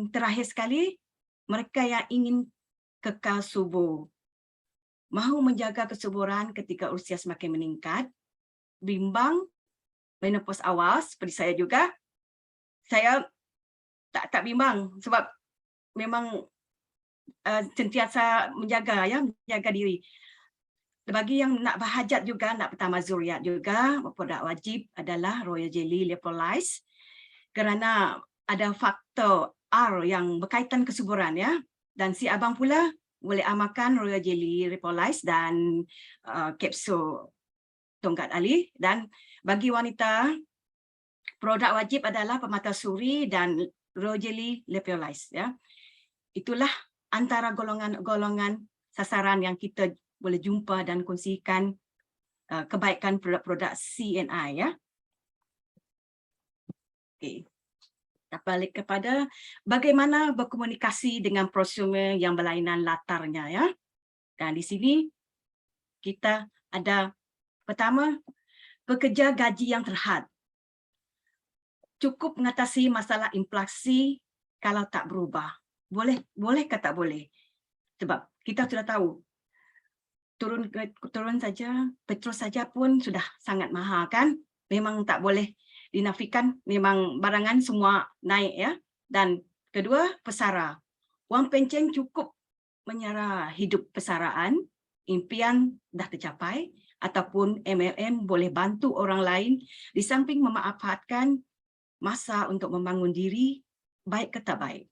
terakhir sekali, mereka yang ingin kekal subur, mahu menjaga kesuburan ketika usia semakin meningkat, bimbang, menopause awal seperti saya juga. Saya tak bimbang sebab memang sentiasa menjaga diri. bagi yang nak berhajat juga, nak pertama zuriat juga, produk wajib adalah Royal Jelly Lipolyze kerana ada faktor R yang berkaitan kesuburan ya. Dan si abang pula boleh amalkan Royal Jelly Lipolyze dan kapsul tongkat ali. Dan bagi wanita, produk wajib adalah pemata suri dan Royal Jelly Lipolyze ya. Itulah antara golongan-golongan sasaran yang kita boleh jumpa dan kongsikan kebaikan produk-produk CNI ya. Okey. Kita balik kepada bagaimana berkomunikasi dengan prosumer yang berlainan latarnya ya. Dan di sini kita ada pertama, pekerja gaji yang terhad. Cukup mengatasi masalah inflasi kalau tak berubah. Boleh ke tak boleh? Sebab kita sudah tahu turun saja, petrol saja pun sudah sangat mahal kan? Memang tak boleh dinafikan, memang barangan semua naik ya. Dan kedua, pesara. Wang pencen cukup menyara hidup pesaraan, impian dah tercapai, ataupun MLM boleh bantu orang lain di samping memanfaatkan masa untuk membangun diri, baik ke tak baik.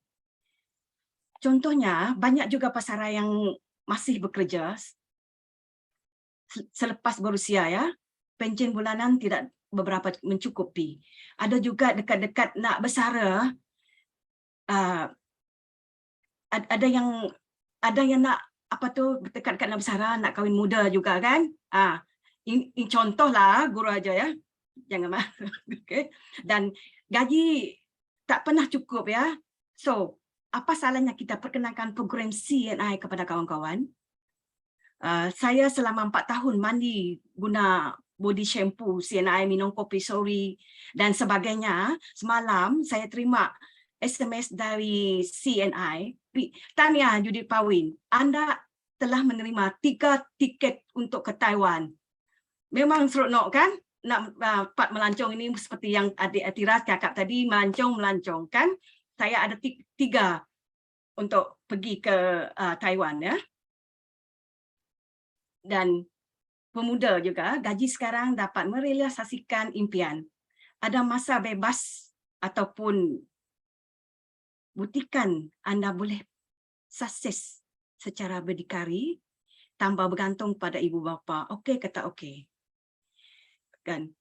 Contohnya, banyak juga pesara yang masih bekerja selepas berusia ya, pencen bulanan tidak beberapa mencukupi. Ada juga dekat-dekat nak bersara, ada yang nak apa tu dekat-dekat nak bersara, nak kahwin muda juga kan? Ini contohlah guru aja ya, jangan marah. Okay. Dan gaji tak pernah cukup ya. So apa salahnya kita perkenalkan program CNI kepada kawan-kawan? Saya selama 4 tahun mandi guna body shampoo, CNI, minum kopi sore dan sebagainya. Semalam saya terima SMS dari CNI. Tahniah Judith Pawin, Anda telah menerima 3 tiket untuk ke Taiwan. Memang seronok kan? Nak part melancong ini seperti yang adik Atira cakap tadi, melancong kan? Saya ada 3 untuk pergi ke Taiwan ya. Dan pemuda juga, gaji sekarang dapat merealisasikan impian. Ada masa bebas ataupun buktikan Anda boleh sukses secara berdikari tanpa bergantung pada ibu bapa. Okey ke tak okey? Kan?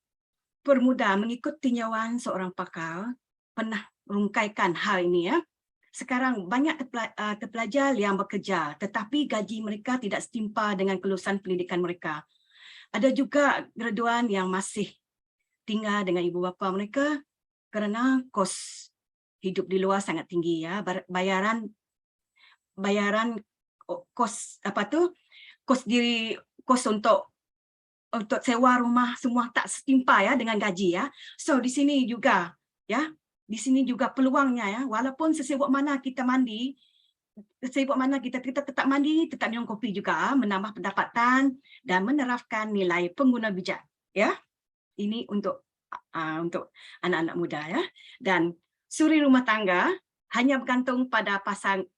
Permudah mengikut tinjauan seorang pakar pernah rungkaikan hal ini ya. Sekarang banyak terpelajar yang bekerja tetapi gaji mereka tidak setimpa dengan kelulusan pendidikan mereka. Ada juga graduan yang masih tinggal dengan ibu bapa mereka kerana kos hidup di luar sangat tinggi ya. Bayaran kos kos untuk sewa rumah semua tak setimpa ya dengan gaji ya. So di sini juga ya, di sini juga peluangnya ya, walaupun sesibuk mana kita mandi, sesibuk mana kita tetap mandi, tetap minum kopi juga, menambah pendapatan dan menerapkan nilai pengguna bijak ya. Ini untuk anak-anak muda ya. Dan suri rumah tangga hanya bergantung pada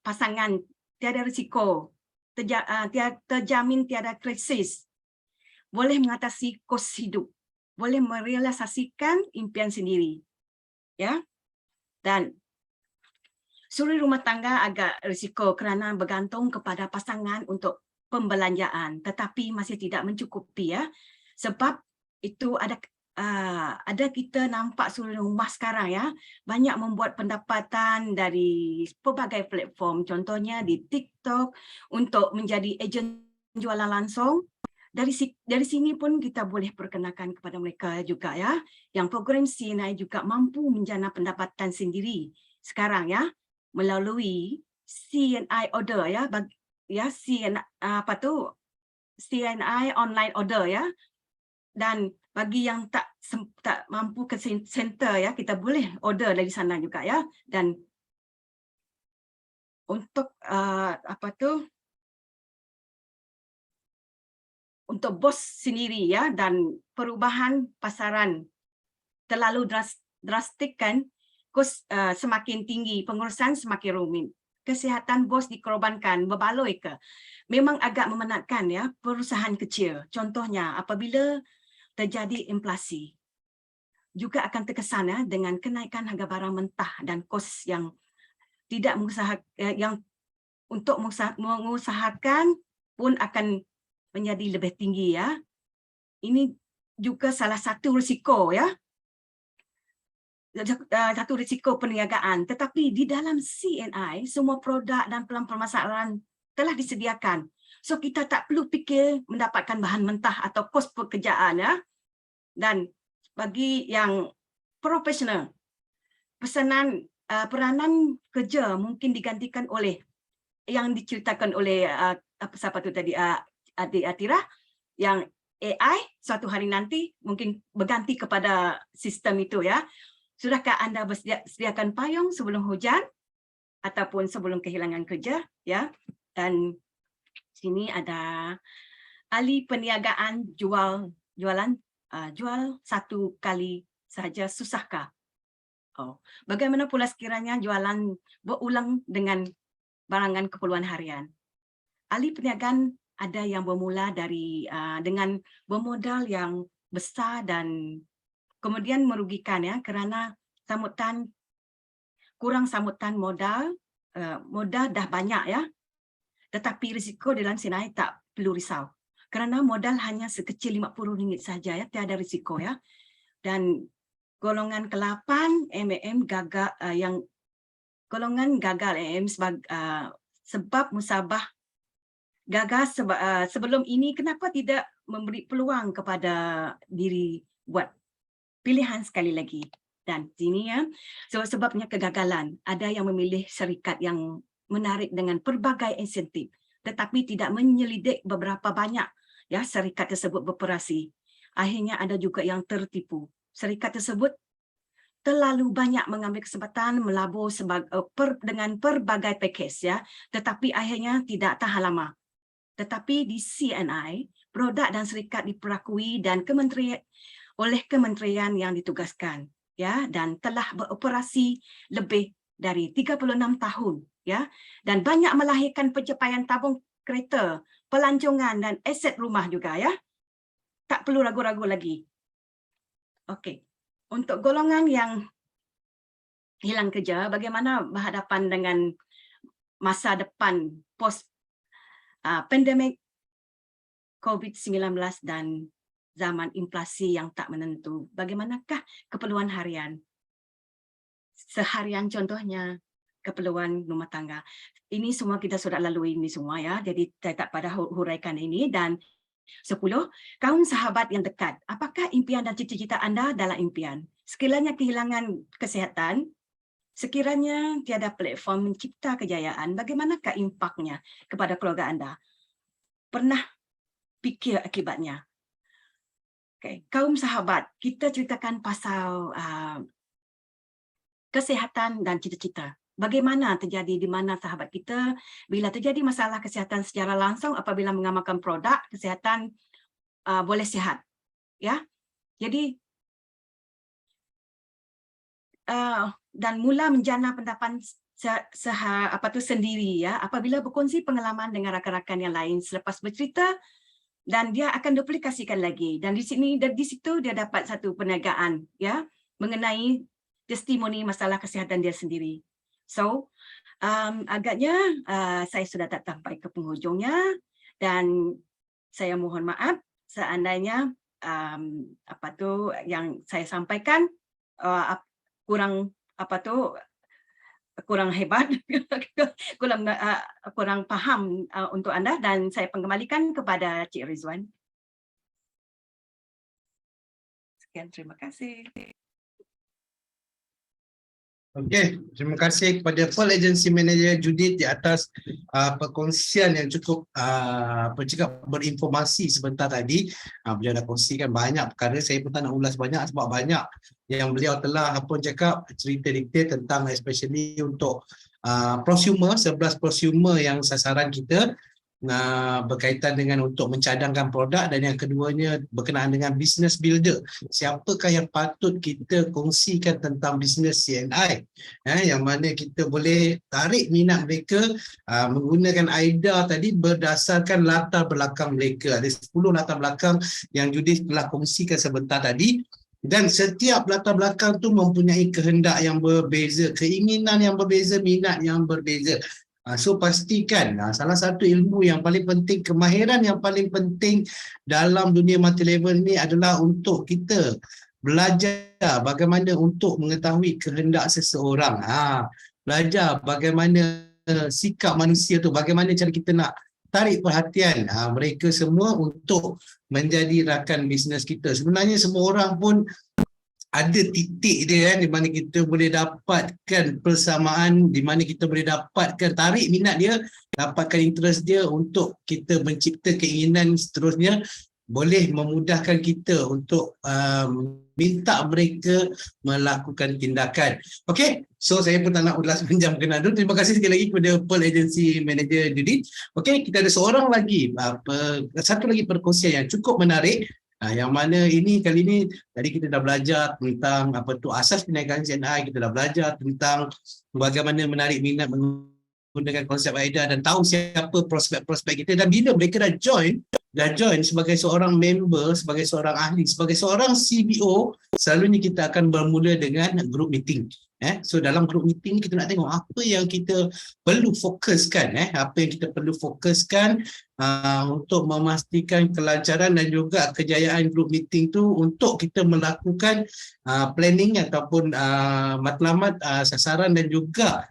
pasangan, tiada risiko, terjamin tiada krisis, boleh mengatasi kos hidup, boleh merealisasikan impian sendiri ya. Dan suri rumah tangga agak risiko kerana bergantung kepada pasangan untuk pembelanjaan tetapi masih tidak mencukupi ya. Sebab itu ada kita nampak suri rumah sekarang ya, banyak membuat pendapatan dari pelbagai platform, contohnya di TikTok untuk menjadi ejen jualan langsung. Dari sini pun kita boleh perkenalkan kepada mereka juga ya, yang program CNI juga mampu menjana pendapatan sendiri sekarang ya, melalui CNI order ya, CNI online order ya. Dan bagi yang tak mampu ke center ya, kita boleh order dari sana juga ya. Dan untuk untuk bos sendiri ya, dan perubahan pasaran terlalu drastik kan, kos semakin tinggi, pengurusan semakin rumit. kesihatan bos dikorbankan, berbaloi ke? Memang agak memenatkan ya perusahaan kecil. Contohnya apabila terjadi inflasi, juga akan terkesan ya dengan kenaikan harga barang mentah dan kos yang tidak yang untuk mengusahakan pun akan menjadi lebih tinggi ya. Ini juga salah satu risiko ya. Satu risiko perniagaan. Tetapi di dalam CNI semua produk dan permasalahan telah disediakan. So kita tak perlu fikir mendapatkan bahan mentah atau kos pekerjaan ya. Dan bagi yang profesional, peranan kerja mungkin digantikan oleh yang diceritakan oleh siapa tu tadi, Adik Atira, yang AI suatu hari nanti mungkin berganti kepada sistem itu ya. Sudahkah anda sediakan payung sebelum hujan ataupun sebelum kehilangan kerja ya? Dan sini ada ahli perniagaan jual satu kali sahaja, susahkah? Oh, bagaimana pula sekiranya jualan berulang dengan barangan keperluan harian? Ahli perniagaan ada yang bermula dengan bermodal yang besar dan kemudian merugikan ya, kerana kurang sambutan modal dah banyak ya. Tetapi risiko dalam CNI tak perlu risau. Kerana modal hanya sekecil RM50 saja ya, tiada risiko ya. Dan golongan ke-8 MAM gagal golongan gagal MAM sebab musabah gagal sebelum ini, kenapa tidak memberi peluang kepada diri buat pilihan sekali lagi? Dan sini ya, sebabnya kegagalan. Ada yang memilih syarikat yang menarik dengan pelbagai insentif, tetapi tidak menyelidik beberapa banyak ya syarikat tersebut beroperasi. Akhirnya ada juga yang tertipu. Syarikat tersebut terlalu banyak mengambil kesempatan melabur dengan pelbagai pakej ya, tetapi akhirnya tidak tahan lama. Tetapi di CNI, produk dan syarikat diperakui dan oleh kementerian yang ditugaskan ya, dan telah beroperasi lebih dari 36 tahun ya, dan banyak melahirkan pencapaian tabung kereta, pelancongan dan aset rumah juga ya. Tak perlu ragu-ragu lagi. Okey. Untuk golongan yang hilang kerja, bagaimana berhadapan dengan masa depan post pandemik COVID-19 dan zaman inflasi yang tak menentu? Bagaimanakah keperluan harian? Seharian contohnya, keperluan rumah tangga. Ini semua kita sudah lalui ini semua ya. Jadi saya tak pada huraikan ini. Dan 10, kaum sahabat yang dekat. Apakah impian dan cita-cita anda dalam impian? Sekiranya kehilangan kesihatan, sekiranya tiada platform mencipta kejayaan, bagaimanakah impaknya kepada keluarga anda? Pernah fikir akibatnya? Okay. Kaum sahabat, kita ceritakan pasal kesihatan dan cita-cita. Bagaimana terjadi di mana sahabat kita bila terjadi masalah kesihatan secara langsung apabila mengamalkan produk kesihatan boleh sihat ya. Jadi dan mula menjana pendapat sendiri ya apabila berkongsi pengalaman dengan rakan-rakan yang lain selepas bercerita, dan dia akan duplikasikan lagi, dan di situ dia dapat satu perniagaan ya mengenai testimoni masalah kesihatan dia sendiri. So, agaknya saya sudah tak sampai ke penghujungnya, dan saya mohon maaf seandainya yang saya sampaikan kurang hebat, kurang paham untuk anda, dan saya kembalikan kepada Cik Rizwan. Sekian, terima kasih. Okey, terima kasih kepada Pearl Agency Manager Judith di atas perkongsian yang cukup berinformasi sebentar tadi. Beliau dah kongsikan banyak perkara, saya pun tak nak ulas banyak sebab banyak yang beliau telah cakap cerita detail tentang, especially untuk prosumer, 11 prosumer yang sasaran kita. berkaitan dengan untuk mencadangkan produk, dan yang keduanya berkenaan dengan business builder. Siapakah yang patut kita kongsikan tentang business CNI, yang mana kita boleh tarik minat mereka menggunakan AIDA tadi berdasarkan latar belakang mereka. Ada 10 latar belakang yang Judith telah kongsikan sebentar tadi. Dan setiap latar belakang tu mempunyai kehendak yang berbeza, keinginan yang berbeza, minat yang berbeza. So pastikan salah satu ilmu yang paling penting, kemahiran yang paling penting dalam dunia multi level ni adalah untuk kita belajar bagaimana untuk mengetahui kehendak seseorang. Belajar bagaimana sikap manusia tu, bagaimana cara kita nak tarik perhatian mereka semua untuk menjadi rakan bisnes kita. Sebenarnya semua orang pun ada titik dia di mana kita boleh dapatkan persamaan, di mana kita boleh dapatkan tarik minat dia, dapatkan interest dia untuk kita mencipta keinginan seterusnya, boleh memudahkan kita untuk minta mereka melakukan tindakan. Okey, so saya pun tak nak ulas panjang berkenaan dulu. Terima kasih sekali lagi kepada Pearl Agency Manager Judith. Okey, kita ada seorang lagi, satu lagi perkongsian yang cukup menarik. Yang mana ini kali ini tadi kita dah belajar tentang asas perniagaan CNI, kita dah belajar tentang bagaimana menarik minat menggunakan konsep AIDA dan tahu siapa prospek-prospek kita, dan bila mereka dah join sebagai seorang member, sebagai seorang ahli, sebagai seorang CBO, selalunya kita akan bermula dengan group meeting. So dalam group meeting kita nak tengok apa yang kita perlu fokuskan, untuk memastikan kelancaran dan juga kejayaan group meeting tu, untuk kita melakukan planning ataupun matlamat, sasaran dan juga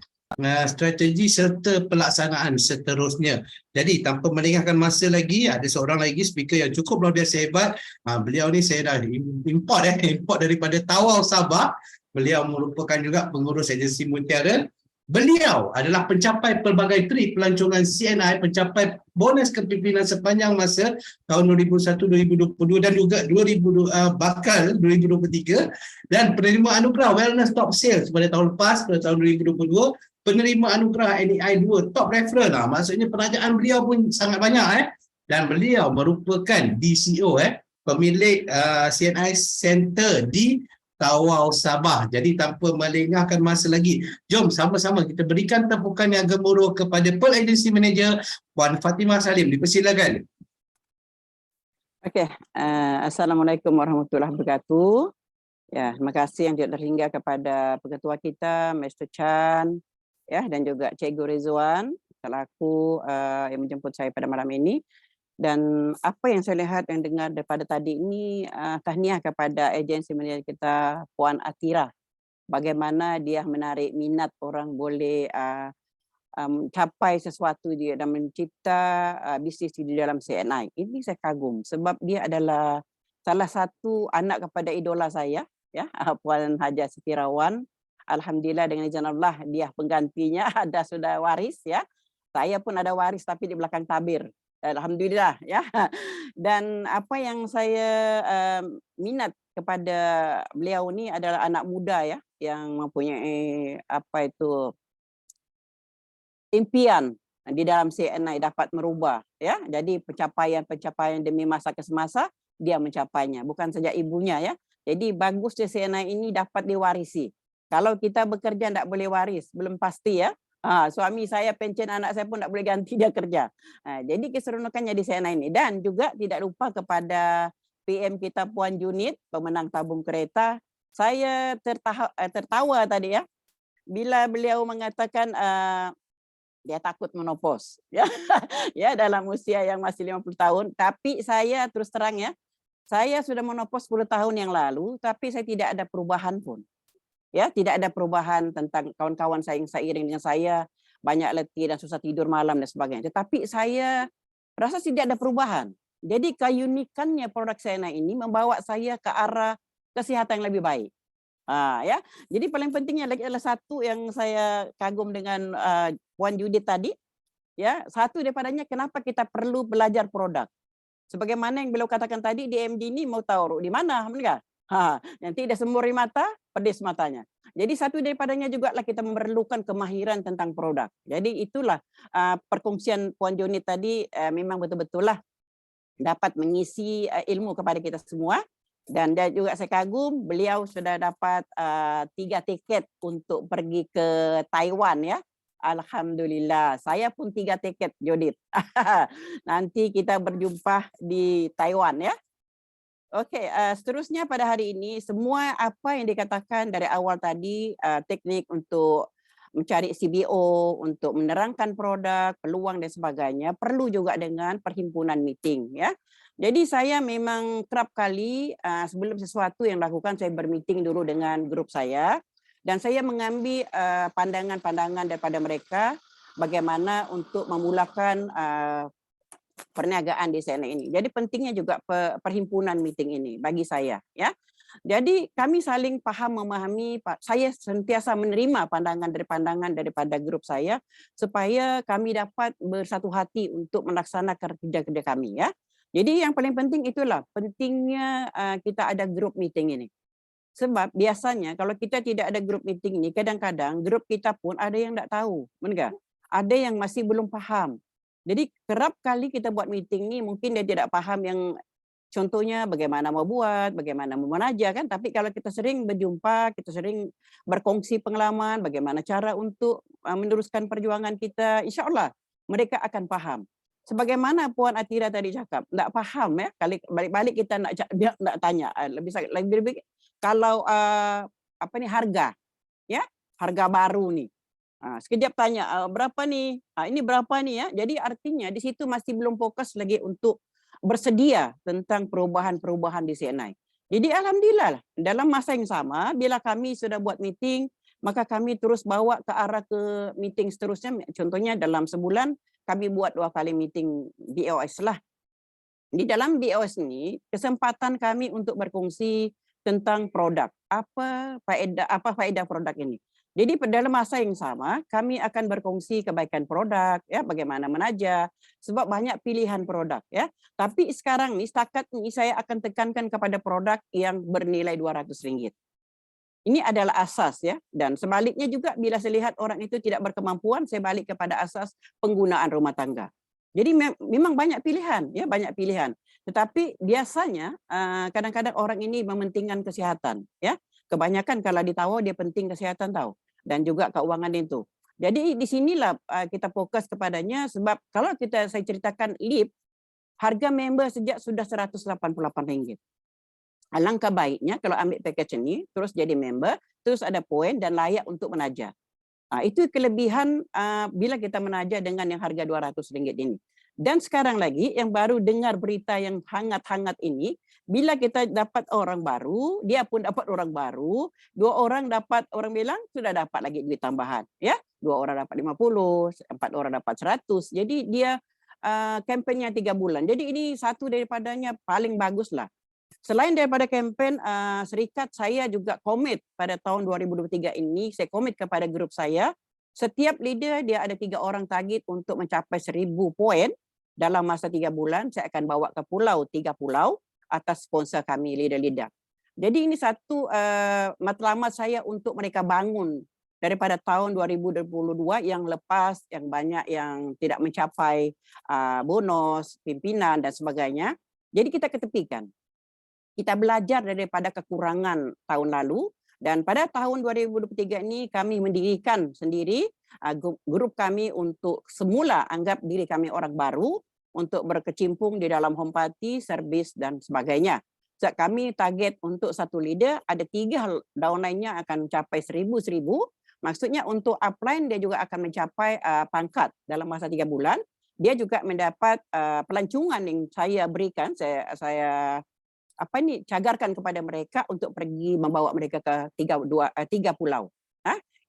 strategi serta pelaksanaan seterusnya. Jadi tanpa melengahkan masa lagi, ada seorang lagi speaker yang cukup luar biasa hebat. Beliau ni saya dah import daripada Tawau, Sabah. Beliau merupakan juga pengurus agensi Mutiara. Beliau adalah pencapai pelbagai trip pelancongan CNI, pencapai bonus kepimpinan sepanjang masa tahun 2001-2022 dan juga 2023, dan penerima anugerah Wellness Top Sales pada tahun lepas, pada tahun 2022, penerima anugerah NEI 2 Top Referral. Maksudnya penajaan beliau pun sangat banyak. Dan beliau merupakan DCO, pemilik CNI Center di Tawau, Sabah. Jadi tanpa melengahkan masa lagi, jom sama-sama kita berikan tepukan yang gemuruh kepada Pearl Agency Manager Puan Fatimah Salim. Dipersilakan. Okey, Assalamualaikum warahmatullahi wabarakatuh. Ya, terima kasih yang tidak terhingga kepada pengetua kita Mr. Chan, dan juga Cikgu Rizwan selaku yang menjemput saya pada malam ini. Dan apa yang saya lihat dan dengar daripada tadi ini, tahniah kepada agensi manajer kita Puan Atira. Bagaimana dia menarik minat orang boleh capai sesuatu dia dan mencipta bisnis di dalam CNI. Ini saya kagum sebab dia adalah salah satu anak kepada idola saya, Puan Haja Siti Rawan. Alhamdulillah dengan izin Allah dia penggantinya ada sudah waris, Saya pun ada waris tapi di belakang tabir. Alhamdulillah, Dan apa yang saya minat kepada beliau ni adalah anak muda, yang mempunyai impian di dalam CNI dapat merubah, Jadi pencapaian demi masa ke semasa dia mencapainya, bukan saja ibunya, Jadi bagusnya CNI ini dapat diwarisi. Kalau kita bekerja tidak boleh waris, belum pasti, suami saya pencen, anak saya pun tak boleh ganti dia kerja. Jadi keseronokannya di CNI ini. Dan juga tidak lupa kepada PM kita Puan Junit, pemenang tabung kereta. Saya tertawa tadi, bila beliau mengatakan dia takut menopause, dalam usia yang masih 50 tahun. Tapi saya terus terang, saya sudah menopause 10 tahun yang lalu, tapi saya tidak ada perubahan pun. Tidak ada perubahan tentang kawan-kawan saya yang seiring dengan saya, banyak letih dan susah tidur malam dan sebagainya. Tetapi saya rasa tidak ada perubahan. Jadi keunikannya produk CNI ini membawa saya ke arah kesehatan yang lebih baik. Jadi paling pentingnya lagi adalah satu yang saya kagum dengan Puan Judith tadi, satu daripadanya kenapa kita perlu belajar produk. Sebagaimana yang beliau katakan tadi, DMD ini mau taruh di mana, mereka? Nanti dia semuri mata, pedis matanya. Jadi satu daripadanya juga lah kita memerlukan kemahiran tentang produk. Jadi itulah perkongsian Puan Joni tadi memang betul-betul lah dapat mengisi ilmu kepada kita semua. Dan juga saya kagum, beliau sudah dapat 3 tiket untuk pergi ke Taiwan ya. Alhamdulillah, saya pun 3 tiket, Judith. Nanti kita berjumpa di Taiwan ya. Okey, seterusnya pada hari ini semua apa yang dikatakan dari awal tadi, teknik untuk mencari CBO, untuk menerangkan produk, peluang dan sebagainya, perlu juga dengan perhimpunan meeting ya. Jadi saya memang kerap kali sebelum sesuatu yang lakukan, saya bermeeting dulu dengan grup saya dan saya mengambil pandangan-pandangan daripada mereka bagaimana untuk memulakan perniagaan di sana ini. Jadi pentingnya juga perhimpunan meeting ini bagi saya ya. Jadi kami saling paham memahami, saya sentiasa menerima pandangan daripada grup saya supaya kami dapat bersatu hati untuk melaksanakan kerja-kerja kami ya. Jadi yang paling penting itulah pentingnya kita ada grup meeting ini. Sebab biasanya kalau kita tidak ada grup meeting ini, kadang-kadang grup kita pun ada yang tak tahu, benar? Ada yang masih belum paham. Jadi kerap kali kita buat meeting ni mungkin dia tidak paham yang contohnya bagaimana mau buat, bagaimana mau menaja kan. Tapi kalau kita sering berjumpa, kita sering berkongsi pengalaman, bagaimana cara untuk meneruskan perjuangan kita, insya-Allah mereka akan paham. Sebagaimana Puan Atira tadi cakap, tak faham ya, kali balik-balik kita nak tanya lebih kalau apa ni harga ya, harga baru ni. Sekejap tanya berapa ni? Ini berapa ni ya? Jadi artinya di situ masih belum fokus lagi untuk bersedia tentang perubahan-perubahan di CNI. Jadi alhamdulillah dalam masa yang sama bila kami sudah buat meeting, maka kami terus bawa ke arah ke meeting seterusnya. Contohnya dalam sebulan kami buat 2 kali meeting BOS lah. Di dalam BOS ini kesempatan kami untuk berkongsi tentang produk. Apa faedah produk ini? Jadi dalam masa yang sama kami akan berkongsi kebaikan produk ya, bagaimana menaja sebab banyak pilihan produk ya. Tapi sekarang ni setakat ni saya akan tekankan kepada produk yang bernilai RM200. Ini adalah asas ya, dan sebaliknya juga bila saya lihat orang itu tidak berkemampuan, saya balik kepada asas penggunaan rumah tangga. Jadi memang banyak pilihan ya, banyak pilihan. Tetapi biasanya kadang-kadang orang ini mementingkan kesihatan ya. Kebanyakan kalau ditahu dia penting kesihatan tahu dan juga keuangan itu. Jadi di sinilah kita fokus kepadanya sebab kalau saya ceritakan LIP, harga member sejak sudah RM188. Alangkah baiknya kalau ambil package ini, terus jadi member, terus ada poin dan layak untuk menaja. Itu kelebihan bila kita menaja dengan yang harga RM200 ini. Dan sekarang lagi yang baru dengar berita yang hangat-hangat ini, bila kita dapat orang baru, dia pun dapat orang baru, 2 orang dapat, orang bilang sudah dapat lagi duit tambahan. Ya, 2 orang dapat 50, 4 orang dapat 100. Jadi dia kempennya 3 bulan. Jadi ini satu daripadanya paling bagus lah. Selain daripada kempen, serikat saya juga komit pada tahun 2023 ini, saya komit kepada grup saya, setiap leader dia ada 3 orang target untuk mencapai 1000 poin dalam masa 3 bulan, saya akan bawa ke 3 pulau atas sponsor kami leader-leader. Jadi ini satu matlamat saya untuk mereka bangun daripada tahun 2022 yang lepas, yang banyak yang tidak mencapai bonus, pimpinan dan sebagainya. Jadi kita ketepikan. Kita belajar daripada kekurangan tahun lalu dan pada tahun 2023 ini kami mendirikan sendiri grup kami untuk semula anggap diri kami orang baru untuk berkecimpung di dalam home party, servis dan sebagainya. So, kami target untuk satu leader ada 3 downline-nya akan mencapai 1000. Maksudnya untuk upline dia juga akan mencapai pangkat dalam masa 3 bulan. Dia juga mendapat pelancongan yang saya berikan, saya cagarkan kepada mereka untuk pergi membawa mereka ke 3 pulau.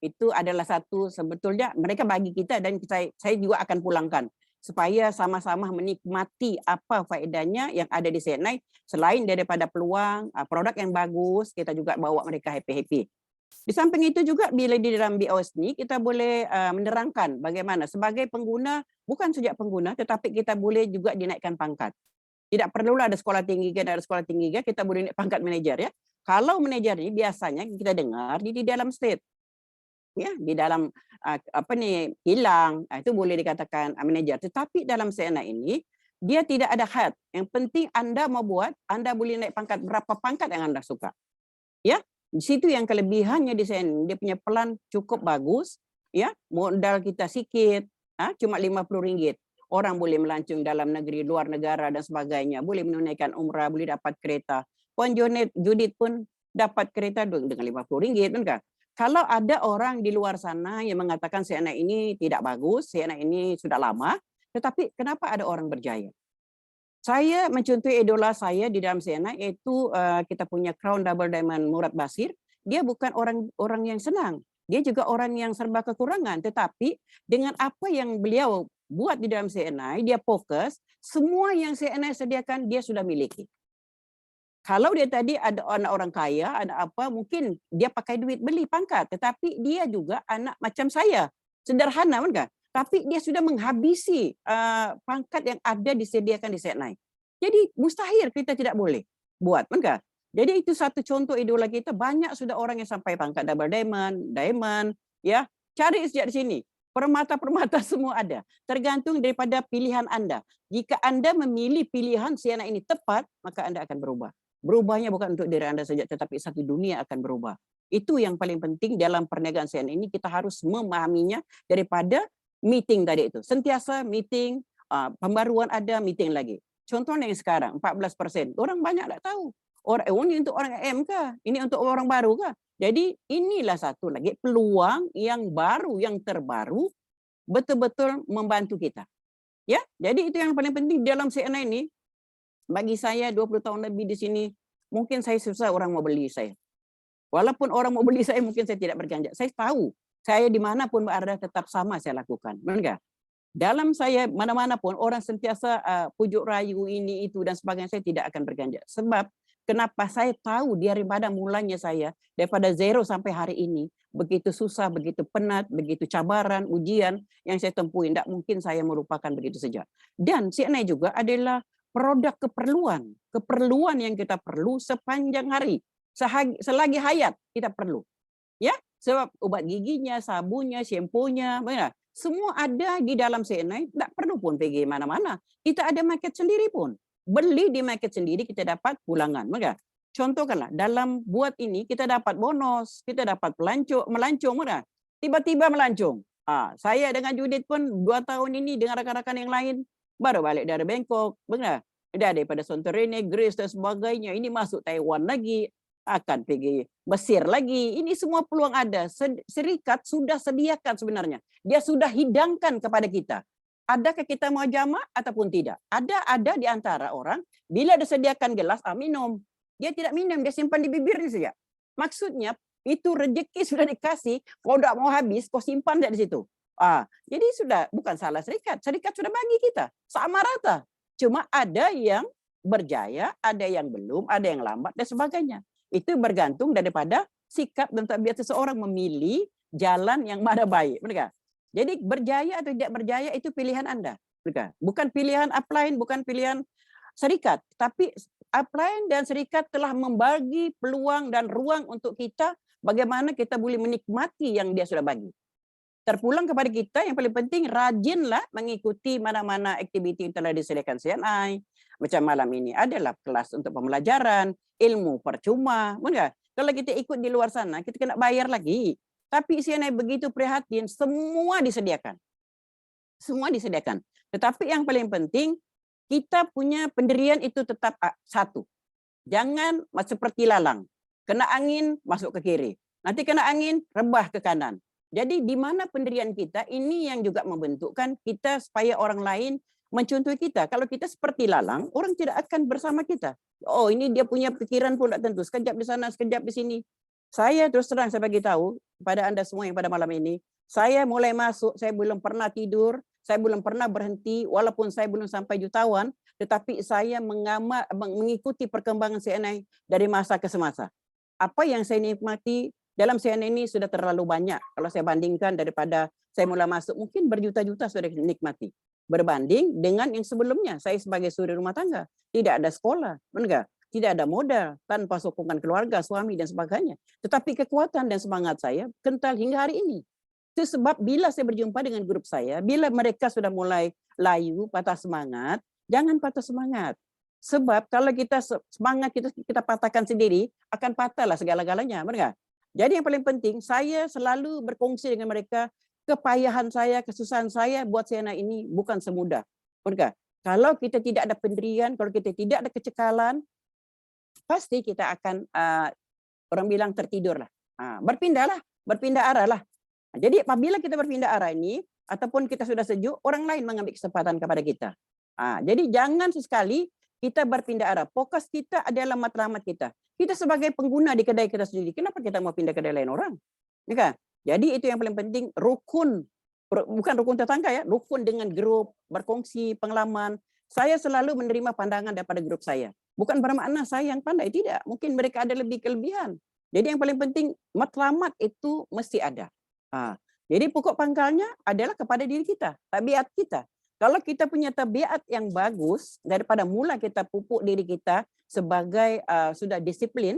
Itu adalah satu sebetulnya mereka bagi kita dan saya juga akan pulangkan supaya sama-sama menikmati apa faedahnya yang ada di CNI selain daripada peluang, produk yang bagus, kita juga bawa mereka happy-happy. Di samping itu juga bila di dalam BOS ni kita boleh menerangkan bagaimana sebagai pengguna, bukan saja pengguna tetapi kita boleh juga dinaikkan pangkat. Tidak perlulah ada sekolah tinggi ke, kita boleh naik pangkat manager ya. Kalau manajer ini biasanya kita dengar di dalam state, ya, di dalam hilang, itu boleh dikatakan manajer. Tetapi dalam CNI ini dia tidak ada head. Yang penting Anda mau buat, Anda boleh naik pangkat berapa pangkat yang Anda suka. Ya, di situ yang kelebihannya di CNI, dia punya pelan cukup bagus, ya, modal kita sikit, cuma RM50. Orang boleh melancong dalam negeri, luar negara dan sebagainya, boleh menunaikan umrah, boleh dapat kereta. Puan Judith pun dapat kereta dengan RM50 kan. Kalau ada orang di luar sana yang mengatakan CNI ini tidak bagus, CNI ini sudah lama, tetapi kenapa ada orang berjaya? Saya mencontohi idola saya di dalam CNI, yaitu kita punya Crown Double Diamond Murad Basir. Dia bukan orang yang senang, dia juga orang yang serba kekurangan, tetapi dengan apa yang beliau buat di dalam CNI, dia fokus, semua yang CNI sediakan dia sudah miliki. Kalau dia tadi ada anak orang kaya, ada apa, mungkin dia pakai duit beli pangkat, tetapi dia juga anak macam saya, sederhana kan? Tapi dia sudah menghabisi pangkat yang ada disediakan di CNI. Jadi mustahil kita tidak boleh buat, kan? Jadi itu satu contoh idola kita. Banyak sudah orang yang sampai pangkat double diamond, ya. Cari sejak di sini. Permata-permata semua ada. Tergantung daripada pilihan Anda. Jika Anda memilih pilihan CNI ini tepat, maka Anda akan berubah. Berubahnya bukan untuk diri Anda saja, tetapi satu dunia akan berubah. Itu yang paling penting dalam perniagaan CNI ini, kita harus memahaminya daripada meeting tadi itu. Sentiasa meeting, pembaruan ada, meeting lagi. Contohnya yang sekarang, 14%. Orang banyak tak tahu. Ini untuk orang AM kah? Ini untuk orang baru kah? Jadi inilah satu lagi peluang yang baru, yang terbaru, betul-betul membantu kita. Ya, jadi itu yang paling penting dalam CNI ini. Bagi saya 20 tahun lebih di sini, mungkin saya susah orang mau beli saya. Walaupun orang mau beli saya, mungkin saya tidak berganjak. Saya tahu, saya dimanapun berada tetap sama saya lakukan. Benar? Dalam saya mana-mana pun orang sentiasa pujuk rayu ini itu dan sebagainya, saya tidak akan berganjak. Sebab kenapa saya tahu daripada mulanya saya, daripada zero sampai hari ini, begitu susah, begitu penat, begitu cabaran, ujian yang saya tempuhi, tidak mungkin saya melupakan begitu saja. Dan CNI juga adalah produk keperluan yang kita perlu sepanjang hari, selagi hayat kita perlu. Ya, sebab obat giginya, sabunnya, shampoo-nya, semua ada di dalam CNI, tidak perlu pun pergi mana-mana. Kita ada market sendiri pun. Beli di market sendiri, kita dapat pulangan. Contohkanlah, dalam buat ini kita dapat bonus, kita dapat melancong. Tiba-tiba melancong. Saya dengan Judith pun 2 tahun ini dengan rakan-rakan yang lain, baru balik dari Bangkok, benar? Daripada Santorini, Greece dan sebagainya. Ini masuk Taiwan lagi, akan pergi Mesir lagi. Ini semua peluang ada. Serikat sudah sediakan sebenarnya. Dia sudah hidangkan kepada kita. Adakah kita mau jamak ataupun tidak? Ada di antara orang, bila disediakan gelas, minum. Dia tidak minum, dia simpan di bibirnya saja. Maksudnya, itu rezeki sudah dikasih, kau tidak mau habis, kau simpan di situ. Jadi sudah bukan salah serikat sudah bagi kita sama rata. Cuma ada yang berjaya, ada yang belum, ada yang lambat dan sebagainya. Itu bergantung daripada sikap dan tabiat seseorang memilih jalan yang mana baik. Benar? Jadi berjaya atau tidak berjaya itu pilihan Anda. Benar? Bukan pilihan upline, bukan pilihan serikat, tapi upline dan serikat telah membagi peluang dan ruang untuk kita bagaimana kita boleh menikmati yang dia sudah bagi. Terpulang kepada kita, yang paling penting rajinlah mengikuti mana-mana aktiviti yang telah disediakan CNI. Macam malam ini adalah kelas untuk pembelajaran, ilmu percuma. Benar? Kalau kita ikut di luar sana, kita kena bayar lagi. Tapi CNI begitu prihatin, semua disediakan. Semua disediakan. Tetapi yang paling penting, kita punya pendirian itu tetap satu. Jangan seperti lalang. Kena angin, masuk ke kiri. Nanti kena angin, rebah ke kanan. Jadi di mana pendirian kita, ini yang juga membentukkan kita supaya orang lain mencontohi kita. Kalau kita seperti lalang, orang tidak akan bersama kita. Oh, ini dia punya pikiran pun tak tentu. Sekejap di sana, sekejap di sini. Saya terus terang saya bagi tahu kepada Anda semua yang pada malam ini, saya mulai masuk, saya belum pernah tidur, saya belum pernah berhenti, walaupun saya belum sampai jutawan, tetapi saya mengikuti perkembangan CNI dari masa ke semasa. Apa yang saya nikmati dalam CNI ini sudah terlalu banyak. Kalau saya bandingkan daripada saya mula masuk, mungkin berjuta-juta sudah dinikmati. Berbanding dengan yang sebelumnya, saya sebagai suri rumah tangga, tidak ada sekolah. Benar? tidak ada modal tanpa sokongan keluarga, suami dan sebagainya. Tetapi kekuatan dan semangat saya kental hingga hari ini. Itu sebab bila saya berjumpa dengan grup saya, bila mereka sudah mulai layu, patah semangat, jangan patah semangat. Sebab kalau kita semangat kita patahkan sendiri, akan patahlah segala-galanya, benar? Jadi yang paling penting, saya selalu berkongsi dengan mereka kepayahan saya, kesusahan saya buat CNI ini bukan semudah. Benar? Kalau kita tidak ada pendirian, kalau kita tidak ada kecekalan, pasti kita akan orang bilang tertidur lah. Berpindah arah lah. Jadi apabila kita berpindah arah ini, ataupun kita sudah sejuk, orang lain mengambil kesempatan kepada kita. Jadi jangan sesekali kita berpindah arah. Fokus kita adalah matlamat kita. Kita sebagai pengguna di kedai kita sendiri, kenapa kita mau pindah kedai lain orang? Ya kan? Jadi itu yang paling penting, rukun. Bukan rukun tetangga ya, rukun dengan grup, berkongsi pengalaman. Saya selalu menerima pandangan daripada grup saya. Bukan bermakna saya yang pandai, tidak. Mungkin mereka ada lebih kelebihan. Jadi yang paling penting, matlamat itu mesti ada. Jadi pokok pangkalnya adalah kepada diri kita, tabiat kita. Kalau kita punya tabiat yang bagus, daripada mula kita pupuk diri kita sebagai sudah disiplin,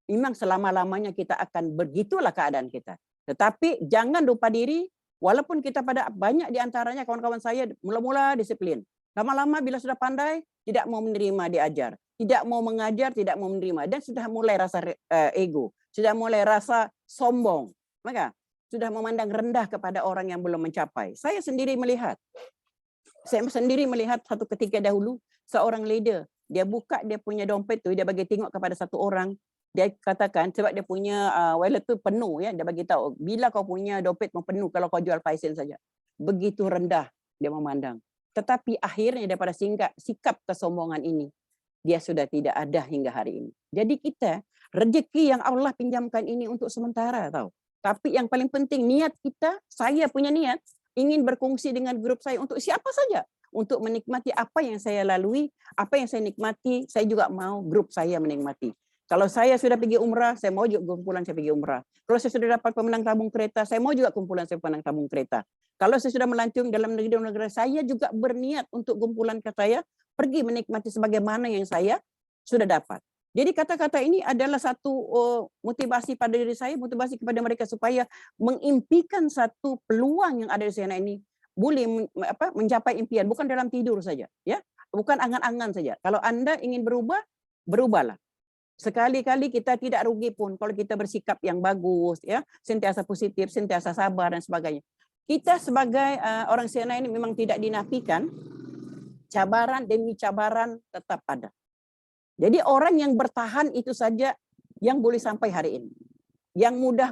memang selama-lamanya kita akan begitulah keadaan kita. Tetapi jangan lupa diri, walaupun kita pada banyak di antaranya kawan-kawan saya mula-mula disiplin. Lama-lama bila sudah pandai, tidak mau menerima diajar. Tidak mau mengajar, tidak mau menerima. Dan sudah mulai rasa ego. Sudah mulai rasa sombong. Maka sudah memandang rendah kepada orang yang belum mencapai. Saya sendiri melihat satu ketika dahulu, seorang leader, dia buka dia punya dompet tu, dia bagi tengok kepada satu orang. Dia katakan, sebab dia punya wallet tu penuh, ya, dia bagi tahu, bila kau punya dompet mau penuh, kalau kau jual 5 sen saja. Begitu rendah dia memandang. Tetapi akhirnya daripada sikap kesombongan ini, dia sudah tidak ada hingga hari ini. Jadi kita, rezeki yang Allah pinjamkan ini untuk sementara, tahu. Tapi yang paling penting, niat kita, saya punya niat, ingin berkongsi dengan grup saya untuk siapa saja. Untuk menikmati apa yang saya lalui, apa yang saya nikmati, saya juga mau grup saya menikmati. Kalau saya sudah pergi umrah, saya mau juga kumpulan saya pergi umrah. Kalau saya sudah dapat pemenang tabung kereta, saya mau juga kumpulan saya pemenang tabung kereta. Kalau saya sudah melancong dalam negara, saya juga berniat untuk kumpulan saya pergi menikmati sebagaimana yang saya sudah dapat. Jadi kata-kata ini adalah satu motivasi pada diri saya, motivasi kepada mereka supaya mengimpikan satu peluang yang ada di sana ini boleh mencapai impian, bukan dalam tidur saja, ya, bukan angan-angan saja. Kalau Anda ingin berubah, berubahlah. Sekali-kali kita tidak rugi pun kalau kita bersikap yang bagus, ya, sentiasa positif, sentiasa sabar dan sebagainya. Kita sebagai orang CNI ini memang tidak dinafikan, cabaran demi cabaran tetap ada. Jadi orang yang bertahan itu saja yang boleh sampai hari ini. Yang mudah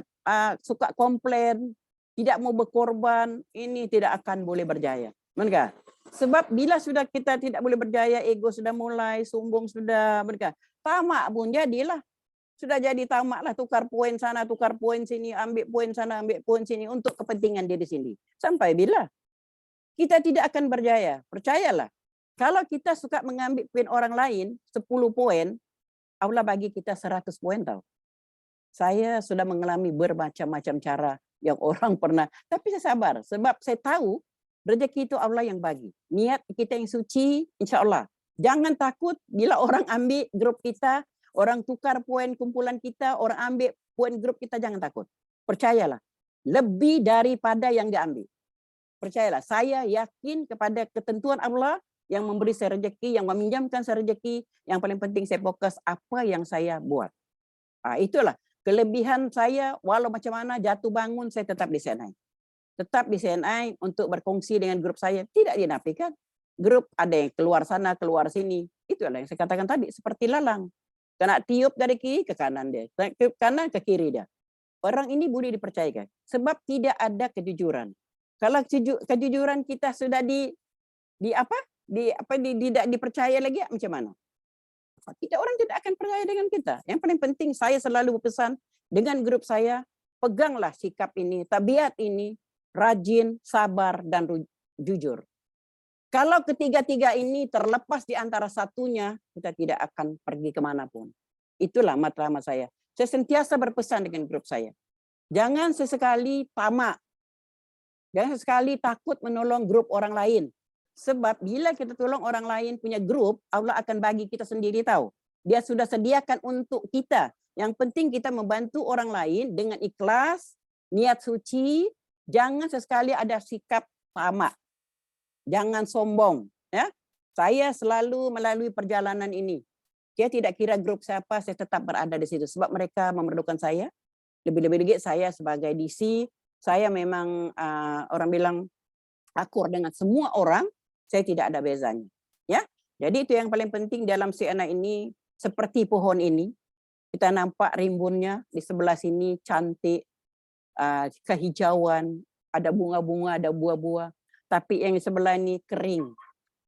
suka komplain, tidak mau berkorban, ini tidak akan boleh berjaya. Benar? Sebab bila sudah kita tidak boleh berjaya, ego sudah mulai, sombong sudah, benar? Tamak pun jadilah. Sudah jadi tamak lah, tukar poin sana, tukar poin sini, ambil poin sana, ambil poin sini untuk kepentingan diri sendiri. Sampai bila? Kita tidak akan berjaya. Percayalah. Kalau kita suka mengambil poin orang lain, 10 poin, Allah bagi kita 100 poin tahu. Saya sudah mengalami bermacam-macam cara yang orang pernah, tapi saya sabar. Sebab saya tahu rezeki itu Allah yang bagi. Niat kita yang suci, insya Allah. Jangan takut bila orang ambil grup kita, orang tukar poin kumpulan kita, orang ambil poin grup kita, jangan takut. Percayalah, lebih daripada yang diambil. Percayalah, saya yakin kepada ketentuan Allah yang memberi saya rezeki, yang meminjamkan saya rezeki, yang paling penting saya fokus apa yang saya buat. Itulah kelebihan saya, walau macam mana jatuh bangun saya tetap di CNI. Tetap di CNI untuk berkongsi dengan grup saya, tidak dinafikan. Grup ada yang keluar sana, keluar sini. Itulah yang saya katakan tadi, seperti lalang. Kena tiup dari kiri ke kanan dia, ke kanan ke kiri dia. Orang ini boleh dipercayakan sebab tidak ada kejujuran. Kalau kejujuran kita sudah tidak dipercaya lagi, macam mana? Orang tidak akan percaya dengan kita. Yang paling penting saya selalu berpesan dengan grup saya, peganglah sikap ini, tabiat ini, rajin, sabar, dan jujur. Kalau ketiga-tiga ini terlepas di antara satunya, kita tidak akan pergi kemanapun. Itulah matlamat saya. Saya sentiasa berpesan dengan grup saya. Jangan sesekali tamak. Jangan sesekali takut menolong grup orang lain. Sebab bila kita tolong orang lain punya grup, Allah akan bagi kita sendiri tahu. Dia sudah sediakan untuk kita. Yang penting kita membantu orang lain dengan ikhlas, niat suci, jangan sesekali ada sikap tamak. Jangan sombong, ya. Saya selalu melalui perjalanan ini. Saya tidak kira grup siapa, saya tetap berada di situ sebab mereka memerlukan saya. Lebih-lebih lagi saya sebagai DC, saya memang orang bilang akur dengan semua orang, saya tidak ada bezanya, ya. Jadi itu yang paling penting dalam CNI ini, seperti pohon ini. Kita nampak rimbunnya di sebelah sini cantik, kehijauan, ada bunga-bunga, ada buah-buah. Tapi yang di sebelah ini kering,